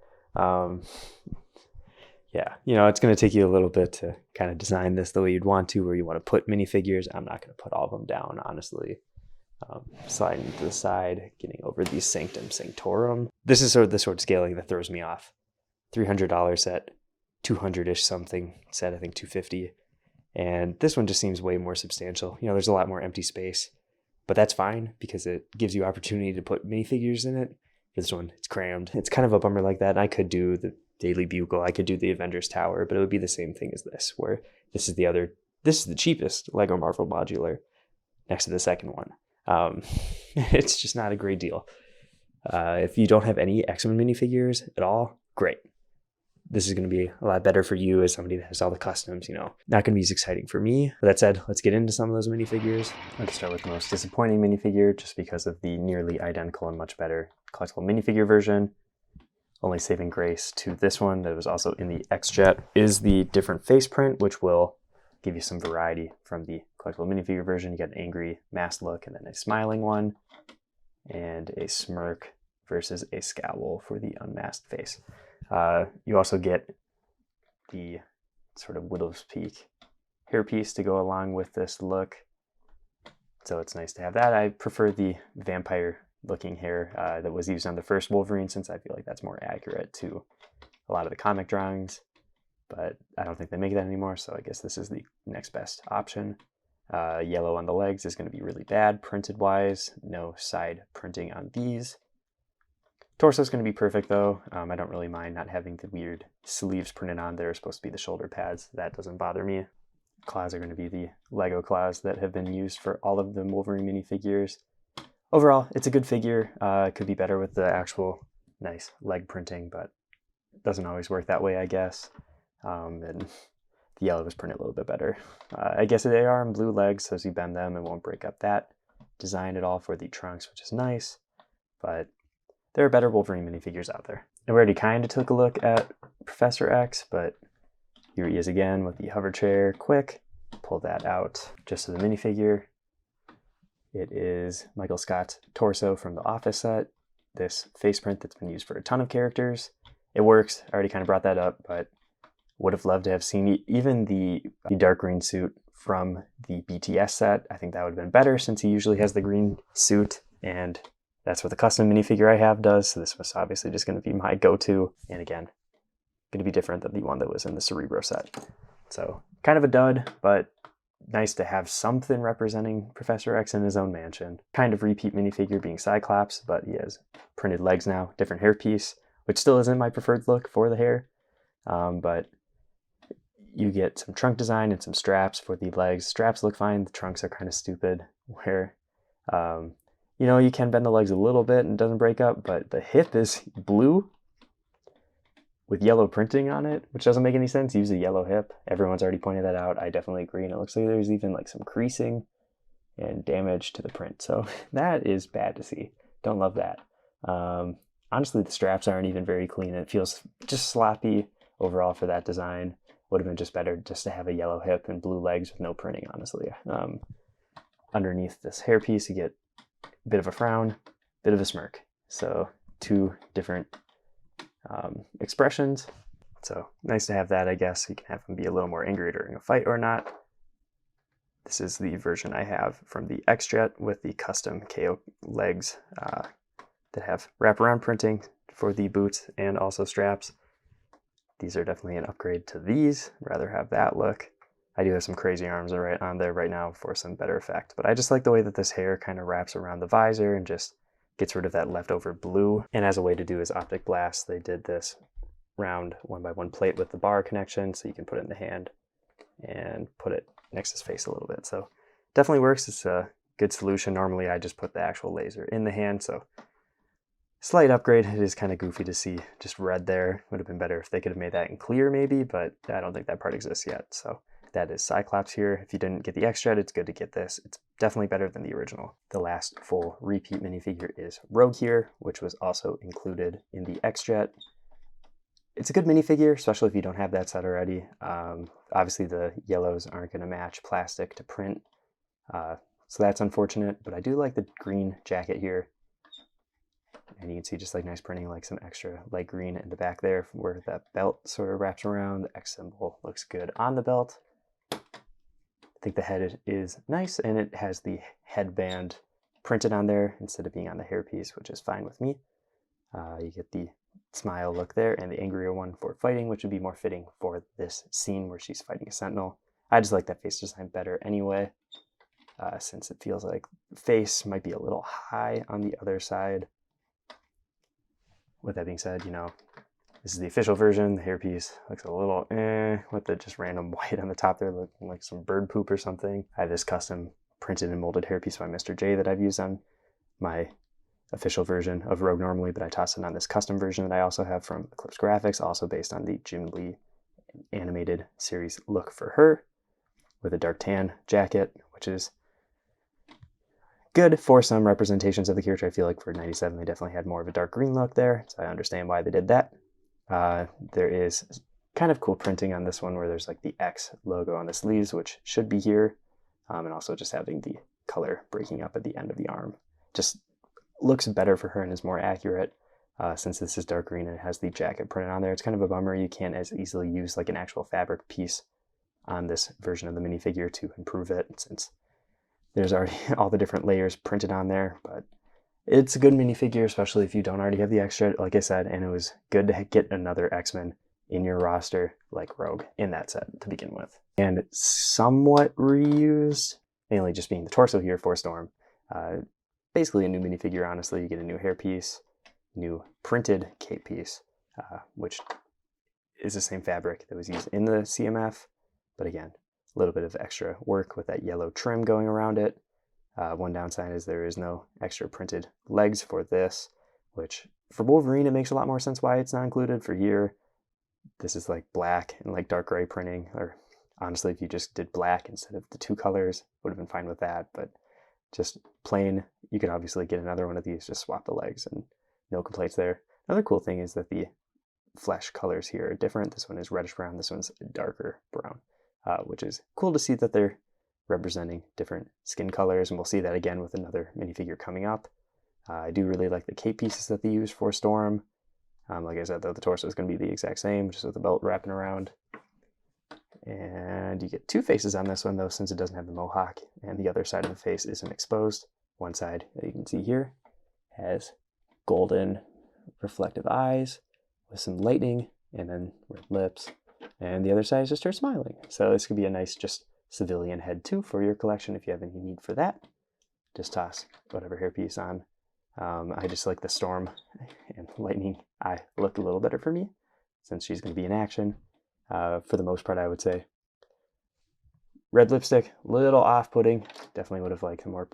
Yeah, it's going to take you a little bit to kind of design this the way you'd want to, where you want to put minifigures. I'm not going to put all of them down, honestly. Sliding to the side, getting over the Sanctum Sanctorum. This is sort of the sort of scaling that throws me off. $300 set, 200-ish something set, I think $250. And this one just seems way more substantial. There's a lot more empty space, but that's fine because it gives you opportunity to put minifigures in it. For this one, it's crammed. It's kind of a bummer like that. I could do the Daily Bugle, I could do the Avengers Tower, but it would be the same thing as this, where this is the cheapest Lego Marvel modular next to the second one. It's just not a great deal. If you don't have any X-Men minifigures at all, great. This is going to be a lot better for you as somebody that has all the customs, not going to be as exciting for me. With that said, let's get into some of those minifigures. Let's start with the most disappointing minifigure, just because of the nearly identical and much better collectible minifigure version. Only saving grace to this one that was also in the X-Jet is the different face print, which will give you some variety from the collectible minifigure version. You get an angry masked look and then a smiling one, and a smirk versus a scowl for the unmasked face. You also get the sort of widow's peak hairpiece to go along with this look. So it's nice to have that. I prefer the vampire looking hair that was used on the first Wolverine, since I feel like that's more accurate to a lot of the comic drawings. But I don't think they make that anymore, so I guess this is the next best option. Yellow on the legs is going to be really bad printed wise. No side printing on these. Torso is going to be perfect though. I don't really mind not having the weird sleeves printed on. They're supposed to be the shoulder pads. That doesn't bother me. Claws are going to be the Lego claws that have been used for all of the Wolverine minifigures. Overall, it's a good figure. It could be better with the actual nice leg printing, but doesn't always work that way, I guess. And the yellow was printed a little bit better. I guess they are on blue legs, so as you bend them, it won't break up that design at all for the trunks, which is nice. But there are better Wolverine minifigures out there. And we already kind of took a look at Professor X, but here he is again with the hover chair. Quick, pull that out just to the minifigure. It is Michael Scott's torso from the Office set. This face print that's been used for a ton of characters. It works. I already kind of brought that up, but would have loved to have seen even the dark green suit from the BTS set. I think that would have been better since he usually has the green suit, and that's what the custom minifigure I have does. So this was obviously just going to be my go-to, and again, going to be different than the one that was in the Cerebro set. So kind of a dud, but nice to have something representing Professor X in his own mansion. Kind of repeat minifigure being Cyclops, but he has printed legs now, different hairpiece, which still isn't my preferred look for the hair, but you get some trunk design and some straps for the legs. Straps look fine, the trunks are kind of stupid, where you know, you can bend the legs a little bit and it doesn't break up, but the hip is blue with yellow printing on it, which doesn't make any sense. Use a yellow hip. Everyone's already pointed that out. I definitely agree, and it looks like there's even like some creasing and damage to the print. So that is bad to see. Don't love that. Honestly, the straps aren't even very clean. It feels just sloppy overall for that design. Would have been just better just to have a yellow hip and blue legs with no printing, honestly. Underneath this hairpiece, you get a bit of a frown, bit of a smirk. So two different expressions. So nice to have that, I guess. You can have them be a little more angry during a fight or not. This is the version I have from the X-Jet with the custom KO legs that have wraparound printing for the boots and also straps. These are definitely an upgrade to these. Rather have that look. I do have some crazy arms right on there right now for some better effect, but I just like the way that this hair kind of wraps around the visor and just gets rid of that leftover blue. And as a way to do his optic blast, they did this round 1x1 plate with the bar connection, so you can put it in the hand and put it next to his face a little bit. So definitely works. It's a good solution. Normally I just put the actual laser in the hand, so slight upgrade. It is kind of goofy to see just red there. Would have been better if they could have made that in clear maybe, but I don't think that part exists yet. So that is Cyclops here. If you didn't get the X-Jet, it's good to get this. It's definitely better than the original. The last full repeat minifigure is Rogue here, which was also included in the X-Jet. It's a good minifigure, especially if you don't have that set already. Obviously the yellows aren't going to match plastic to print, so that's unfortunate, but I do like the green jacket here. And you can see just like nice printing, like some extra light green in the back there where that belt sort of wraps around. The X symbol looks good on the belt. I think the head is nice, and it has the headband printed on there instead of being on the hairpiece, which is fine with me. You get the smile look there and the angrier one for fighting, which would be more fitting for this scene where she's fighting a Sentinel. I just like that face design better anyway, since it feels like the face might be a little high on the other side. With that being said, you know, this is the official version. The hairpiece looks a little with the just random white on the top there, looking like some bird poop or something. I have this custom printed and molded hairpiece by Mr. J that I've used on my official version of Rogue normally, but I tossed it on this custom version that I also have from Eclipse Graphics, also based on the Jim Lee animated series look for her, with a dark tan jacket, which is good for some representations of the character. I feel like for 97 they definitely had more of a dark green look there, so I understand why they did that. There is kind of cool printing on this one where there's like the X logo on the sleeves, which should be here, and also just having the color breaking up at the end of the arm. Just looks better for her and is more accurate, since this is dark green and it has the jacket printed on there. It's kind of a bummer you can't as easily use like an actual fabric piece on this version of the minifigure to improve it, since there's already all the different layers printed on there. But it's a good minifigure, especially if you don't already have the X-Jet, like I said, and it was good to get another X-Men in your roster like Rogue in that set to begin with. And somewhat reused, mainly just being the torso here for Storm. Basically a new minifigure, honestly. You get a new hairpiece, new printed cape piece, which is the same fabric that was used in the CMF, but again, a little bit of extra work with that yellow trim going around it. One downside is there is no extra printed legs for this, which for Wolverine it makes a lot more sense why it's not included. For here, this is like black and like dark gray printing, or honestly, if you just did black instead of the two colors, would have been fine with that. But just plain, you could obviously get another one of these, just swap the legs and no complaints there. Another cool thing is that the flesh colors here are different. This one is reddish brown, this one's darker brown, which is cool to see that they're representing different skin colors, and we'll see that again with another minifigure coming up. I do really like the cape pieces that they use for Storm. Like I said, though, the torso is going to be the exact same, just with the belt wrapping around. And you get two faces on this one, though, since it doesn't have the mohawk, and the other side of the face isn't exposed. One side, that you can see here, has golden reflective eyes with some lightning, and then red lips. And the other side is just her smiling. So this could be a nice, just civilian head, too, for your collection if you have any need for that. Just toss whatever hairpiece on. I just like the Storm and lightning eye look a little better for me, since she's going to be in action. For the most part, I would say. Red lipstick, little off-putting. Definitely would have liked a more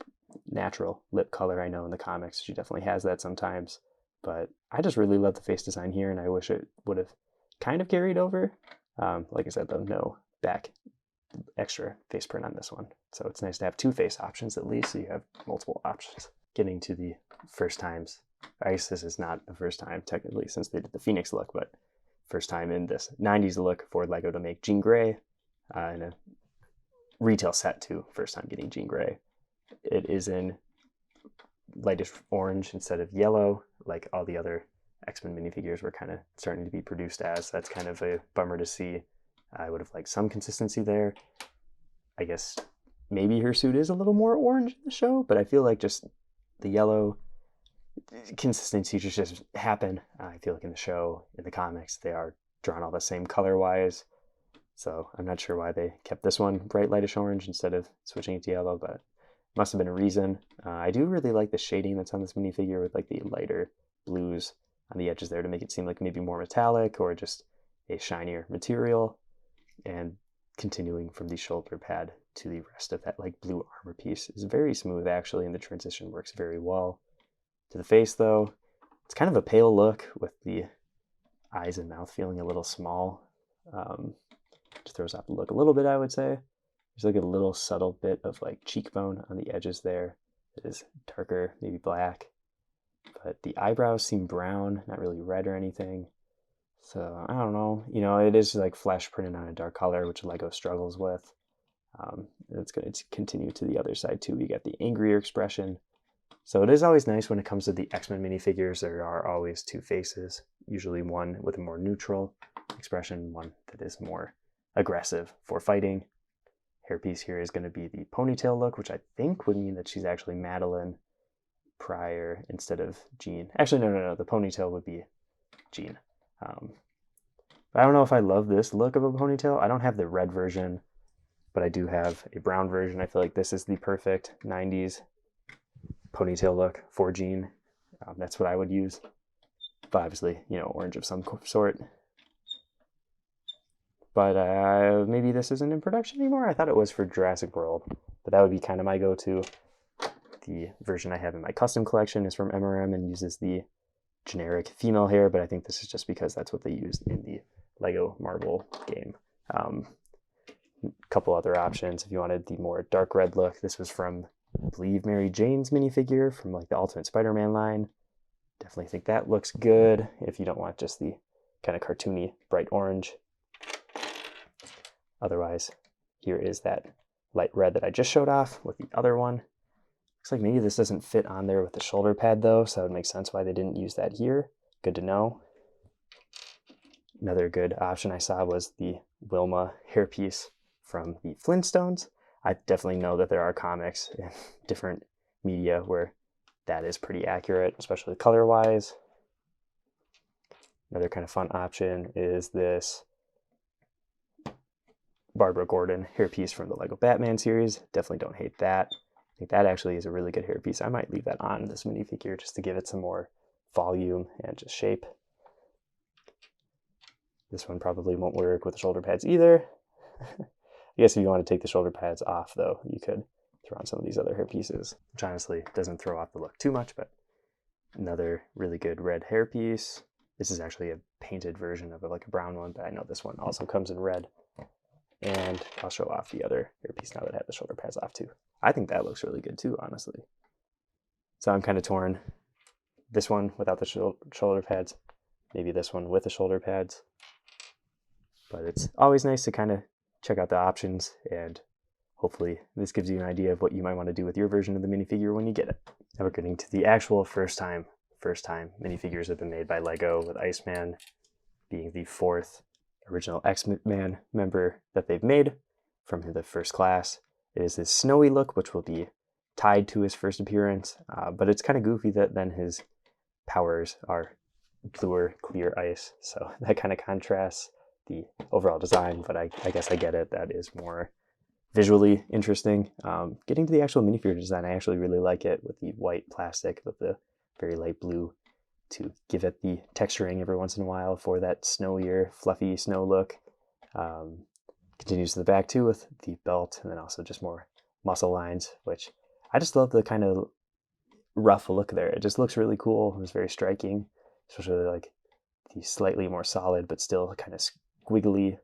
natural lip color. I know in the comics she definitely has that sometimes. But I just really love the face design here, and I wish it would have kind of carried over. Like I said, though, no back extra face print on this one. So it's nice to have two face options at least, so you have multiple options. Getting to the first times. I guess this is not the first time, technically, since they did the Phoenix look, but first time in this 90s look for Lego to make Jean Grey in a retail set too. First time getting Jean Grey. It is in lightish orange instead of yellow, like all the other X-Men minifigures were kind of starting to be produced as. That's kind of a bummer to see. I would have liked some consistency there. I guess maybe her suit is a little more orange in the show, but I feel like just the yellow consistency just happen. I feel like in the show, in the comics, they are drawn all the same color-wise. So I'm not sure why they kept this one bright lightish orange instead of switching it to yellow, but must have been a reason. I do really like the shading that's on this minifigure with like the lighter blues on the edges there to make it seem like maybe more metallic or just a shinier material. And continuing from the shoulder pad to the rest of that like blue armor piece is very smooth actually, and the transition works very well. To the face though, it's kind of a pale look with the eyes and mouth feeling a little small. Just throws off the look a little bit, I would say. There's like a little subtle bit of like cheekbone on the edges there. It is darker, maybe black. But the eyebrows seem brown, not really red or anything. So I don't know. You know, it is like flesh printed on a dark color, which Lego struggles with. It's going to continue to the other side too. You got the angrier expression. So it is always nice when it comes to the X-Men minifigures, there are always two faces, usually one with a more neutral expression, one that is more aggressive for fighting. Hairpiece here is going to be the ponytail look, which I think would mean that she's actually Madeline Pryor instead of Jean. Actually, no, the ponytail would be Jean. But I don't know if I love this look of a ponytail. I don't have the red version, but I do have a brown version. I feel like this is the perfect 90s ponytail look for Jean. That's what I would use. But obviously, you know, orange of some sort. But maybe this isn't in production anymore. I thought it was for Jurassic World, but that would be kind of my go-to. The version I have in my custom collection is from MRM and uses the generic female hair, but I think this is just because that's what they used in the Lego Marvel game. Couple other options if you wanted the more dark red look. This was from, I believe, Mary Jane's minifigure from like the Ultimate Spider-Man line. Definitely think that looks good if you don't want just the kind of cartoony bright orange. Otherwise, here is that light red that I just showed off with the other one. Looks like maybe this doesn't fit on there with the shoulder pad though, so it would make sense why they didn't use that here. Good to know. Another good option I saw was the Wilma hairpiece from the Flintstones. I definitely know that there are comics in different media where that is pretty accurate, especially color-wise. Another kind of fun option is this Barbara Gordon hairpiece from the Lego Batman series. Definitely don't hate that. I think that actually is a really good hairpiece. I might leave that on this minifigure just to give it some more volume and just shape. This one probably won't work with the shoulder pads either. I guess if you want to take the shoulder pads off though, you could throw on some of these other hair pieces, which honestly doesn't throw off the look too much, but another really good red hairpiece. This is actually a painted version of it, like a brown one, but I know this one also comes in red. And I'll show off the other earpiece now that I have the shoulder pads off too. I think that looks really good too, honestly. So I'm kind of torn. This one without the shoulder pads, maybe this one with the shoulder pads. But it's always nice to kind of check out the options, and hopefully this gives you an idea of what you might want to do with your version of the minifigure when you get it. Now we're getting to the actual first time minifigures have been made by Lego, with Iceman being the 4th original X-Men member that they've made from the first class. It is this snowy look, which will be tied to his first appearance, but it's kind of goofy that then his powers are bluer, clear ice, so that kind of contrasts the overall design, but I guess I get it. That is more visually interesting. Getting to the actual minifigure design, I actually really like it with the white plastic with the very light blue to give it the texturing every once in a while for that snowier, fluffy snow look. Continues to the back too with the belt, and then also just more muscle lines, which I just love the kind of rough look there. It just looks really cool. It was very striking, especially like the slightly more solid but still kind of squiggly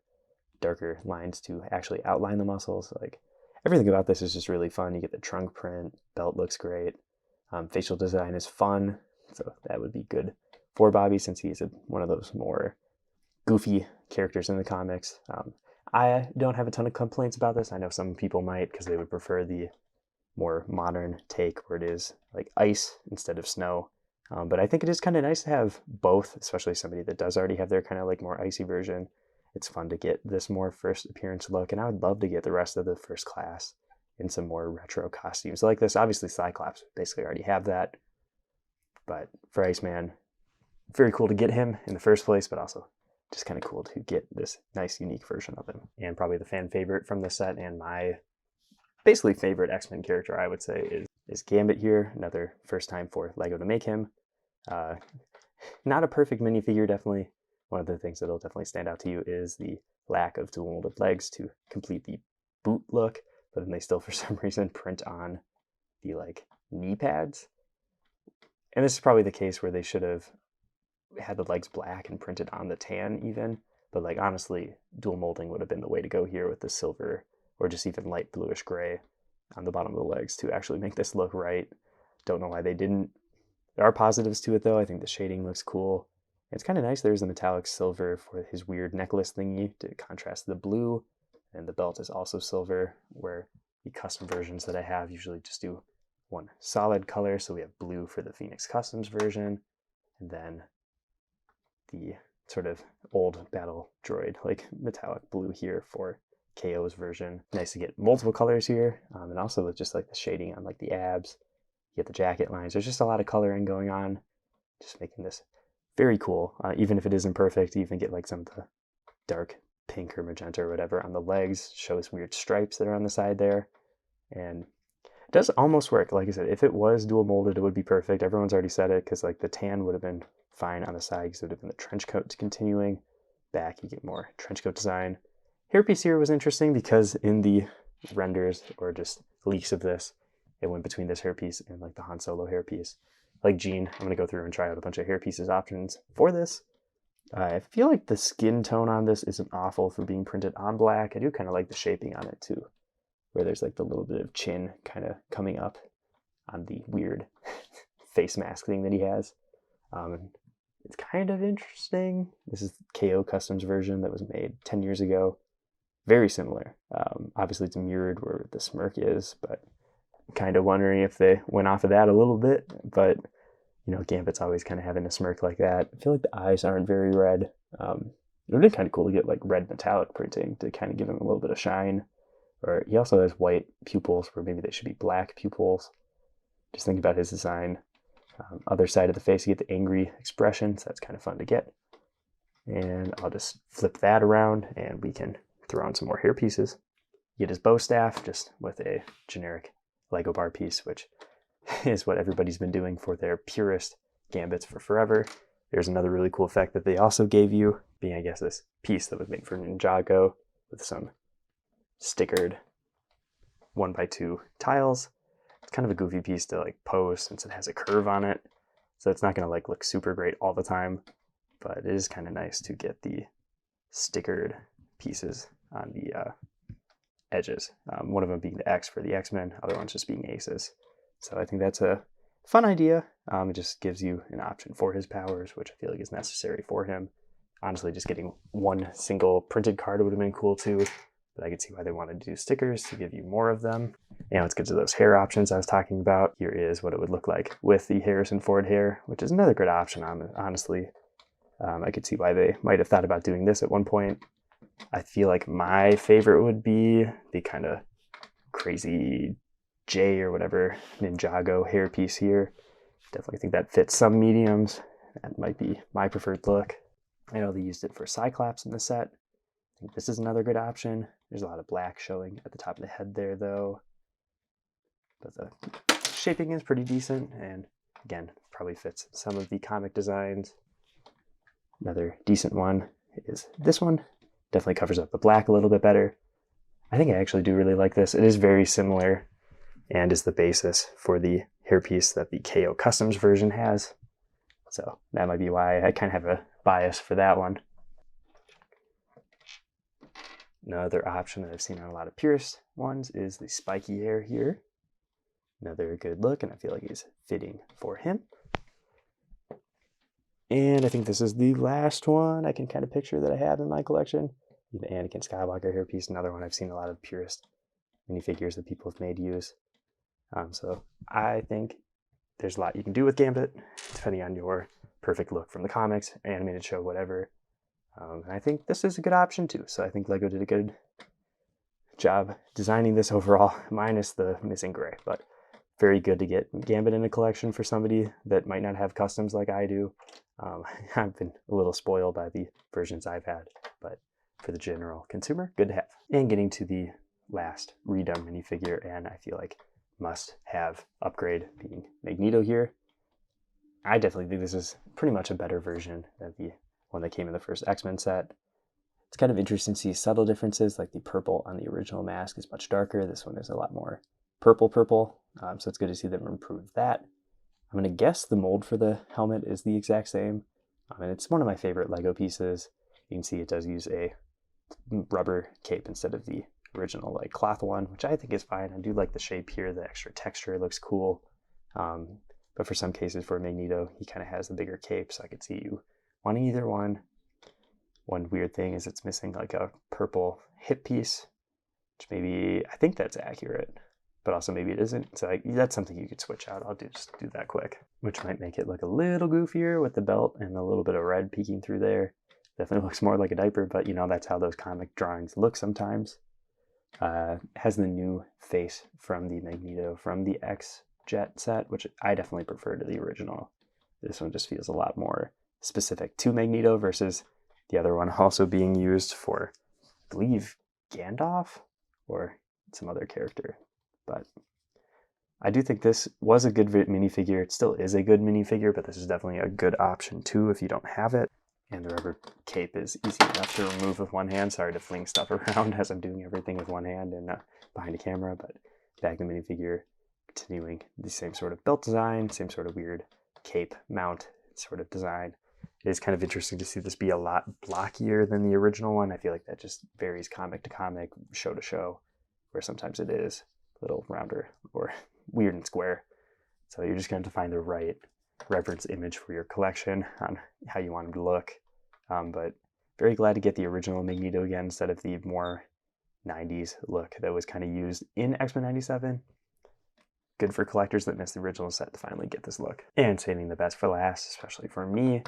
darker lines to actually outline the muscles. Like, everything about this is just really fun. You get the trunk print, belt looks great, facial design is fun, so that would be good for Bobby since he's one of those more goofy characters in the comics. I don't have a ton of complaints about this. I know some people might, because they would prefer the more modern take where it is like ice instead of snow. But I think it is kind of nice to have both, especially somebody that does already have their kind of like more icy version. It's fun to get this more first appearance look, and I would love to get the rest of the first class in some more retro costumes like this. Obviously, Cyclops basically already have that, but for Iceman, very cool to get him in the first place, but also just kind of cool to get this nice, unique version of him. And probably the fan favorite from the set, and my basically favorite X-Men character, I would say, is Gambit here. Another first time for Lego to make him. Not a perfect minifigure, definitely. One of the things that'll definitely stand out to you is the lack of dual molded legs to complete the boot look, but then they still, for some reason, print on the like knee pads. And this is probably the case where they should have had the legs black and printed on the tan even, but like honestly, dual molding would have been the way to go here with the silver or just even light bluish gray on the bottom of the legs to actually make this look right. Don't know why they didn't. There are positives to it though. I think the shading looks cool. It's kind of nice. There's the metallic silver for his weird necklace thingy to contrast the blue, and the belt is also silver, where the custom versions that I have usually just do one solid color. So we have blue for the Phoenix Customs version, and then the sort of old battle droid like metallic blue here for KO's version. Nice to get multiple colors here, and also with just like the shading on like the abs. You get the jacket lines. There's just a lot of coloring going on, just making this very cool. Even if it isn't perfect, you even get like some of the dark pink or magenta or whatever on the legs. Shows weird stripes that are on the side there, and it does almost work. Like I said, if it was dual molded, it would be perfect. Everyone's already said it, because like the tan would have been fine on the side, because it would have been the trench coat continuing. Back, you get more trench coat design. Hairpiece here was interesting because in the renders or just leaks of this, it went between this hairpiece and like the Han Solo hairpiece. Like Gene, I'm going to go through and try out a bunch of hairpieces options for this. I feel like the skin tone on this isn't awful for being printed on black. I do kind of like the shaping on it too, where there's like the little bit of chin kind of coming up on the weird face mask thing that he has. It's kind of interesting. This is KO Customs version that was made 10 years ago. Very similar. Obviously it's mirrored where the smirk is, but kind of wondering if they went off of that a little bit. But you know, Gambit's always kind of having a smirk like that. I feel like the eyes aren't very red. It would be kind of cool to get like red metallic printing to kind of give him a little bit of shine. Or he also has white pupils where maybe they should be black pupils. Just think about his design. Other side of the face, you get the angry expression, so that's kind of fun to get. And I'll just flip that around and we can throw on some more hair pieces. You get his bow staff just with a generic Lego bar piece, which is what everybody's been doing for their purest Gambits for forever. There's another really cool effect that they also gave you, being I guess this piece that was made for Ninjago with some stickered 1x2 tiles. It's kind of a goofy piece to like pose since it has a curve on it, so it's not going to like look super great all the time, but it is kind of nice to get the stickered pieces on the edges. One of them being the X for the X-Men, other ones just being aces. So I think that's a fun idea. It just gives you an option for his powers, which I feel like is necessary for him. Honestly, just getting one single printed card would have been cool too, but I could see why they wanted to do stickers to give you more of them. And let's get to those hair options I was talking about. Here is what it would look like with the Harrison Ford hair, which is another good option, honestly. I could see why they might have thought about doing this at one point. I feel like my favorite would be the kind of crazy J or whatever Ninjago hairpiece here. Definitely think that fits some mediums. That might be my preferred look. I know they used it for Cyclops in the set. I think this is another good option. There's a lot of black showing at the top of the head there though. But the shaping is pretty decent, and again, probably fits some of the comic designs. Another decent one is this one. Definitely covers up the black a little bit better. I think I actually do really like this. It is very similar and is the basis for the hairpiece that the KO Customs version has. So that might be why I kind of have a bias for that one. Another option that I've seen on a lot of purist ones is the spiky hair here. Another good look, and I feel like he's fitting for him. And I think this is the last one I can kind of picture that I have in my collection. The Anakin Skywalker hairpiece, another one I've seen a lot of purist minifigures that people have made use. So I think there's a lot you can do with Gambit, depending on your perfect look from the comics, animated show, whatever. And I think this is a good option too. So I think LEGO did a good job designing this overall, minus the missing gray, but very good to get Gambit in a collection for somebody that might not have customs like I do. I've been a little spoiled by the versions I've had, but for the general consumer, good to have. And getting to the last redone minifigure, and I feel like must-have upgrade being Magneto here. I definitely think this is pretty much a better version than the one that came in the first X-Men set. It's kind of interesting to see subtle differences, like the purple on the original mask is much darker. This one is a lot more purple. So it's good to see them improve that. I'm going to guess the mold for the helmet is the exact same. And it's one of my favorite LEGO pieces. You can see it does use a rubber cape instead of the original like cloth one, which I think is fine. I do like the shape here, the extra texture looks cool. But for some cases for Magneto, he kind of has the bigger cape, so I could see you wanting either one. One weird thing is it's missing like a purple hip piece, which maybe, I think that's accurate, but also maybe it isn't. So that's something you could switch out. I'll just do that quick, which might make it look a little goofier with the belt and a little bit of red peeking through there. Definitely looks more like a diaper, but you know, that's how those comic drawings look sometimes. Has the new face from the Magneto from the X-Jet set, which I definitely prefer to the original. This one just feels a lot more specific to Magneto versus the other one also being used for, I believe, Gandalf or some other character. But I do think this was a good minifigure. It still is a good minifigure, but this is definitely a good option too if you don't have it. And the rubber cape is easy enough to remove with one hand. Sorry to fling stuff around as I'm doing everything with one hand and behind the camera, but back in the minifigure, continuing the same sort of belt design, same sort of weird cape mount sort of design. It is kind of interesting to see this be a lot blockier than the original one. I feel like that just varies comic to comic, show to show, where sometimes it is a little rounder or weird and square. So you're just going to find the right reference image for your collection on how you want them to look. But very glad to get the original Magneto again instead of the more 90s look that was kind of used in X-Men 97. Good for collectors that missed the original set to finally get this look. And saving the best for last, especially for me,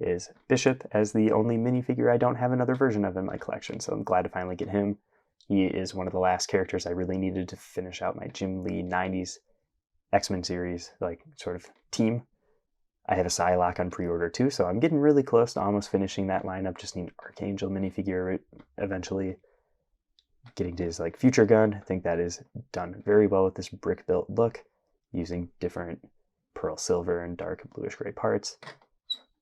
is Bishop as the only minifigure I don't have another version of in my collection. So I'm glad to finally get him. He is one of the last characters I really needed to finish out my Jim Lee 90s X-Men series, like sort of team. I have a Psylocke on pre-order too, so I'm getting really close to almost finishing that lineup. Just need an Archangel minifigure eventually. Getting to his like future gun. I think that is done very well with this brick built look, using different pearl silver and dark bluish gray parts.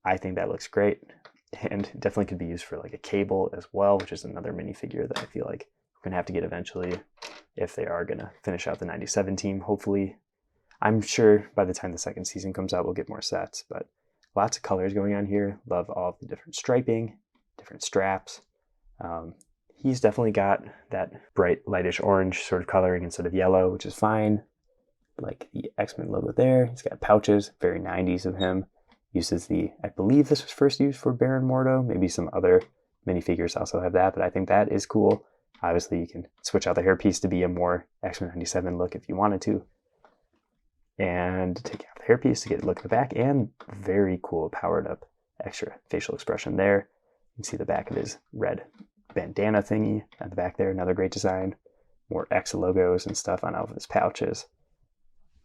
I think that looks great, and definitely could be used for like a Cable as well, which is another minifigure that I feel like we're gonna have to get eventually if they are gonna finish out the 97 team, hopefully. I'm sure by the time the second season comes out, we'll get more sets, but lots of colors going on here. Love all of the different striping, different straps. He's definitely got that bright lightish orange sort of coloring instead of yellow, which is fine. Like the X-Men logo there. He's got pouches, very 90s of him. Uses the, I believe this was first used for Baron Mordo. Maybe some other minifigures also have that, but I think that is cool. Obviously, you can switch out the hairpiece to be a more X-Men 97 look if you wanted to. And take out the hairpiece to get a look at the back, and very cool powered up extra facial expression there. You can see the back of his red bandana thingy at the back there, another great design. More X logos and stuff on all of his pouches.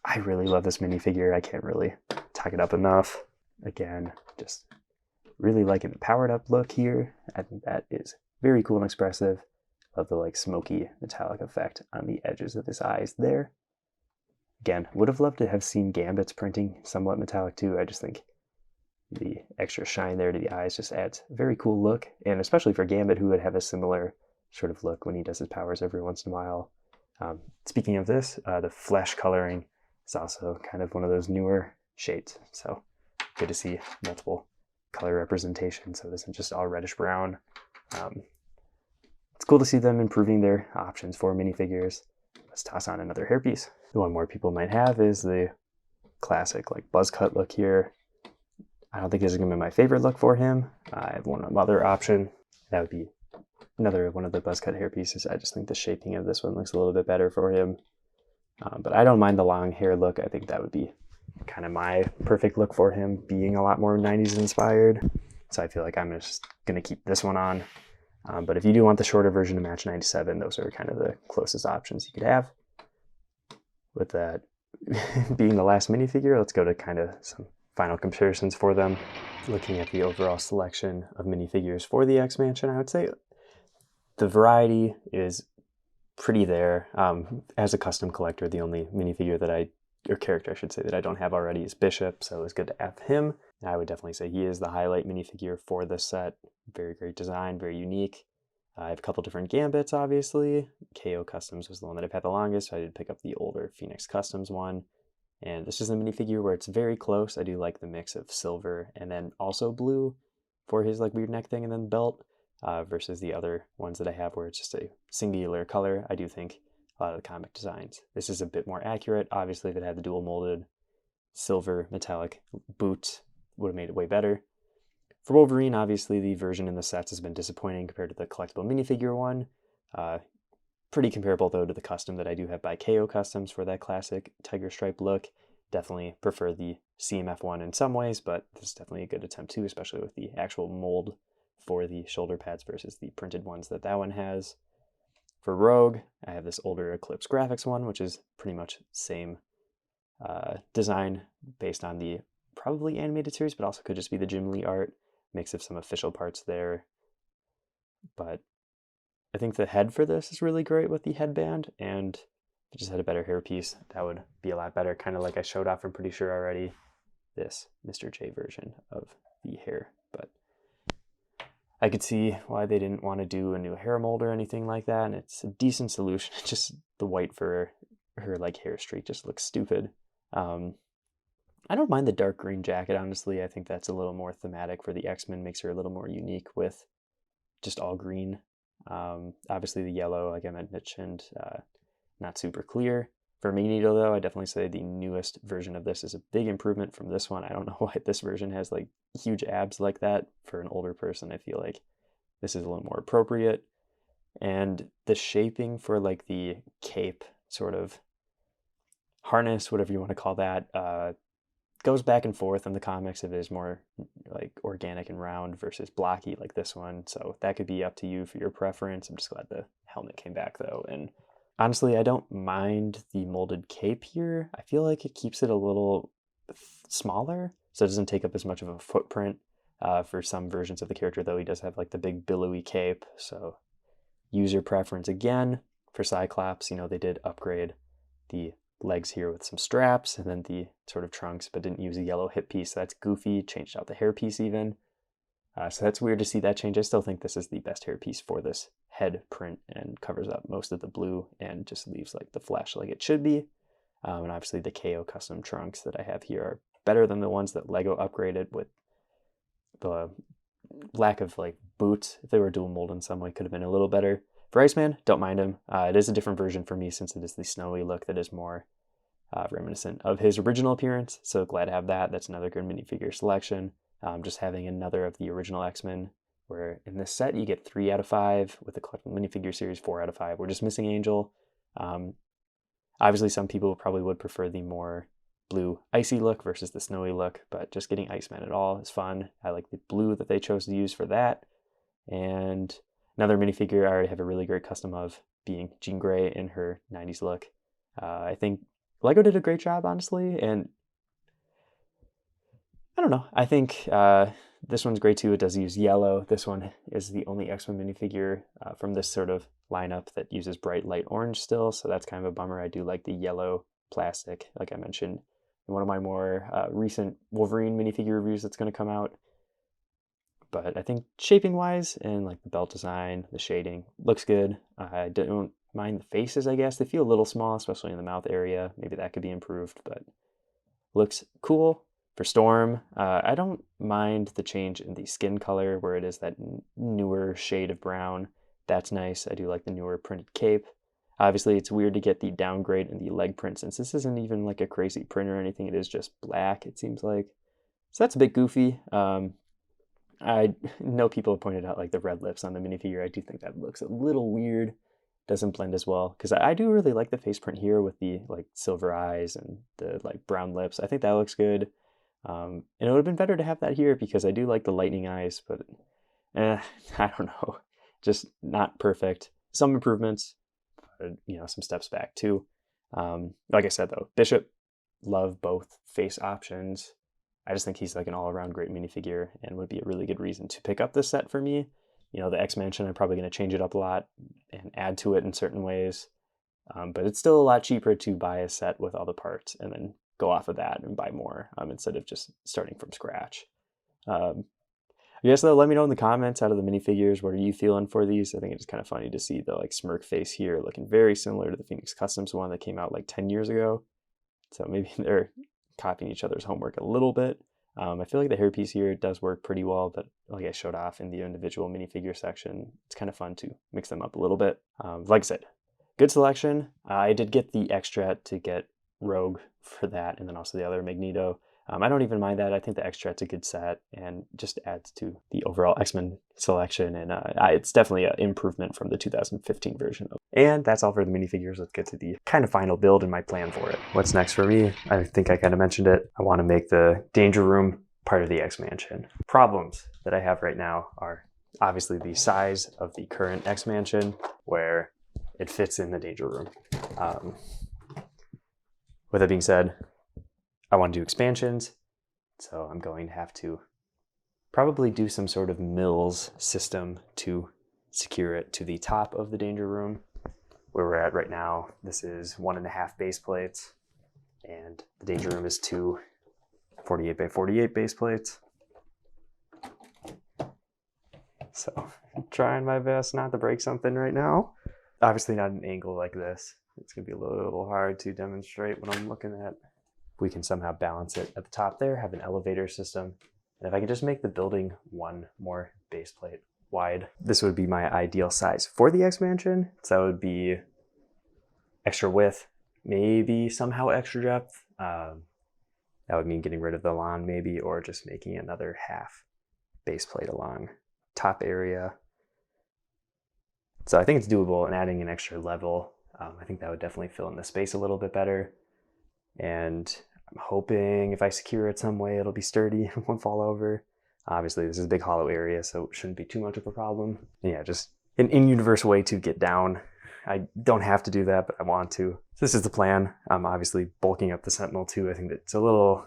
I really love this minifigure. I can't really talk it up enough. Again, just really liking the powered up look here. I think that is very cool and expressive. Love the like smoky metallic effect on the edges of his eyes there. Again, would have loved to have seen Gambit's printing somewhat metallic too. I just think the extra shine there to the eyes just adds a very cool look, and especially for Gambit, who would have a similar sort of look when he does his powers every once in a while. Speaking of this, the flesh coloring is also kind of one of those newer shades, so good to see multiple color representation, so it isn't just all reddish brown. It's cool to see them improving their options for minifigures. Let's toss on another hairpiece. The one more people might have is the classic like buzz cut look here. I don't think this is going to be my favorite look for him. I have one other option. That would be another one of the buzz cut hair pieces. I just think the shaping of this one looks a little bit better for him. But I don't mind the long hair look. I think that would be kind of my perfect look for him, being a lot more 90s inspired. So I feel like I'm just going to keep this one on. But if you do want the shorter version to match 97, those are kind of the closest options you could have. With that being the last minifigure, let's go to kind of some final comparisons for them. Looking at the overall selection of minifigures for the X-Mansion, I would say the variety is pretty there. As a custom collector, the only minifigure that or character I should say, that I don't have already is Bishop, so it was good to have him. I would definitely say he is the highlight minifigure for this set. Very great design, very unique. I have a couple different Gambits, obviously. KO Customs was the one that I've had the longest, so I did pick up the older Phoenix Customs one. And this is a minifigure where it's very close. I do like the mix of silver and then also blue for his like weird neck thing and then belt, versus the other ones that I have where it's just a singular color. I do think a lot of the comic designs, this is a bit more accurate. Obviously, if it had the dual molded silver metallic boots, would have made it way better. For Wolverine, obviously, the version in the sets has been disappointing compared to the collectible minifigure one. Pretty comparable, though, to the custom that I do have by KO Customs for that classic tiger stripe look. Definitely prefer the CMF one in some ways, but this is definitely a good attempt too, especially with the actual mold for the shoulder pads versus the printed ones that one has. For Rogue, I have this older Eclipse Graphics one, which is pretty much same design based on the probably animated series, but also could just be the Jim Lee art. Mix of some official parts there. But I think the head for this is really great with the headband, and if it just had a better hairpiece, that would be a lot better. Kind of like I showed off, I'm pretty sure already, this Mr. J version of the hair. But I could see why they didn't want to do a new hair mold or anything like that, and it's a decent solution. Just the white for her like hair streak just looks stupid. I don't mind the dark green jacket, honestly. I think that's a little more thematic for the X-Men, makes her a little more unique with just all green. Obviously the yellow, like I mentioned, not super clear. For Magneto, though, I definitely say the newest version of this is a big improvement from this one. I don't know why this version has like huge abs like that. For an older person, I feel like this is a little more appropriate. And the shaping for like the cape sort of harness, whatever you want to call that, goes back and forth in the comics. It is more like organic and round versus blocky like this one. So that could be up to you for your preference. I'm just glad the helmet came back though. And honestly, I don't mind the molded cape here. I feel like it keeps it a little smaller, so it doesn't take up as much of a footprint. For some versions of the character though, he does have like the big billowy cape. So user preference again. For Cyclops, they did upgrade the legs here with some straps and then the sort of trunks, but didn't use a yellow hip piece. So that's goofy. Changed out the hair piece even. So that's weird to see that change. I still think this is the best hair piece for this head print and covers up most of the blue and just leaves like the flesh like it should be. And obviously the KO custom trunks that I have here are better than the ones that Lego upgraded with the lack of like boots. If they were dual mold in some way, could have been a little better. For Iceman, don't mind him. It is a different version for me since it is the snowy look that is more reminiscent of his original appearance. So glad to have that. That's another good minifigure selection. Just having another of the original X-Men, where in this set you get 3 out of 5, with the collectible minifigure series 4 out of 5. We're just missing Angel. Obviously some people probably would prefer the more blue icy look versus the snowy look, but just getting Iceman at all is fun. I like the blue that they chose to use for that. And another minifigure I already have a really great custom of, being Jean Grey in her 90s look. I think Lego did a great job, honestly, and I don't know. I think this one's great too. It does use yellow. This one is the only X-Men minifigure from this sort of lineup that uses bright light orange still, so that's kind of a bummer. I do like the yellow plastic, like I mentioned in one of my more recent Wolverine minifigure reviews that's going to come out. But I think shaping-wise and like the belt design, the shading, looks good. I don't mind the faces, I guess. They feel a little small, especially in the mouth area. Maybe that could be improved, but looks cool. For Storm, I don't mind the change in the skin color, where it is that newer shade of brown. That's nice. I do like the newer printed cape. Obviously, it's weird to get the downgrade in the leg print, since this isn't even like a crazy print or anything. It is just black, it seems like. So that's a bit goofy. I know people have pointed out like the red lips on the minifigure. I do think that looks a little weird. Doesn't blend as well, because I do really like the face print here with the like silver eyes and the like brown lips. I think that looks good. And it would have been better to have that here, because I do like the lightning eyes, but I don't know, just not perfect. Some improvements, but, you know, some steps back too. Like I said though, Bishop, love both face options. I just think he's like an all-around great minifigure and would be a really good reason to pick up this set for me. You know, the X-Mansion, I'm probably going to change it up a lot and add to it in certain ways, but it's still a lot cheaper to buy a set with all the parts and then go off of that and buy more instead of just starting from scratch. I guess though, let me know in the comments, out of the minifigures, what are you feeling for these? I think it's kind of funny to see the like smirk face here looking very similar to the Phoenix Customs one that came out like 10 years ago. So maybe they're copying each other's homework a little bit. I feel like the hairpiece here does work pretty well, but like I showed off in the individual minifigure section, it's kind of fun to mix them up a little bit. Like I said, good selection. I did get the extra to get Rogue for that, and then also the other Magneto. I don't even mind that. I think the extra's a good set and just adds to the overall X-Men selection, and it's definitely an improvement from the 2015 version. And that's all for the minifigures. Let's get to the kind of final build and my plan for it. What's next for me? I think I kind of mentioned it. I want to make the Danger Room part of the X-Mansion. Problems that I have right now are obviously the size of the current X-Mansion, where it fits in the Danger Room. With that being said, I want to do expansions, so I'm going to have to probably do some sort of mills system to secure it to the top of the Danger Room. Where we're at right now, this is 1.5 base plates, and the Danger Room is 2 48 by 48 base plates. So I'm trying my best not to break something right now. Obviously not an angle like this. It's gonna be a little hard to demonstrate what I'm looking at. We can somehow balance it at the top there, have an elevator system. And if I can just make the building 1 more base plate wide, this would be my ideal size for the X-Mansion. So that would be extra width, maybe somehow extra depth. That would mean getting rid of the lawn maybe, or just making another half base plate along top area. So I think it's doable, and adding an extra level, I think that would definitely fill in the space a little bit better. And I'm hoping if I secure it some way, it'll be sturdy and won't fall over. Obviously, this is a big hollow area, so it shouldn't be too much of a problem. And yeah, just an in-universe way to get down. I don't have to do that, but I want to. So this is the plan. I'm obviously bulking up the Sentinel too. I think that it's a little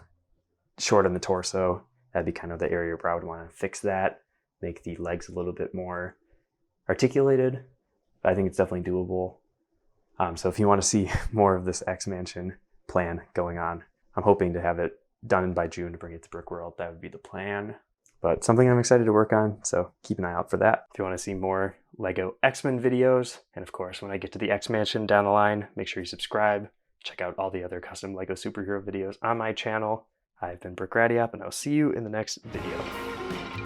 short on the torso. That'd be kind of the area where I would want to fix that, make the legs a little bit more articulated. But I think it's definitely doable. So if you want to see more of this X-Mansion plan going on, I'm hoping to have it done by June to bring it to Brickworld. That would be the plan. But something I'm excited to work on, so keep an eye out for that. If you want to see more Lego X-Men videos, and of course when I get to the X-Mansion down the line, make sure you subscribe. Check out all the other custom Lego superhero videos on my channel. I've been Brooke Gradiap, and I'll see you in the next video.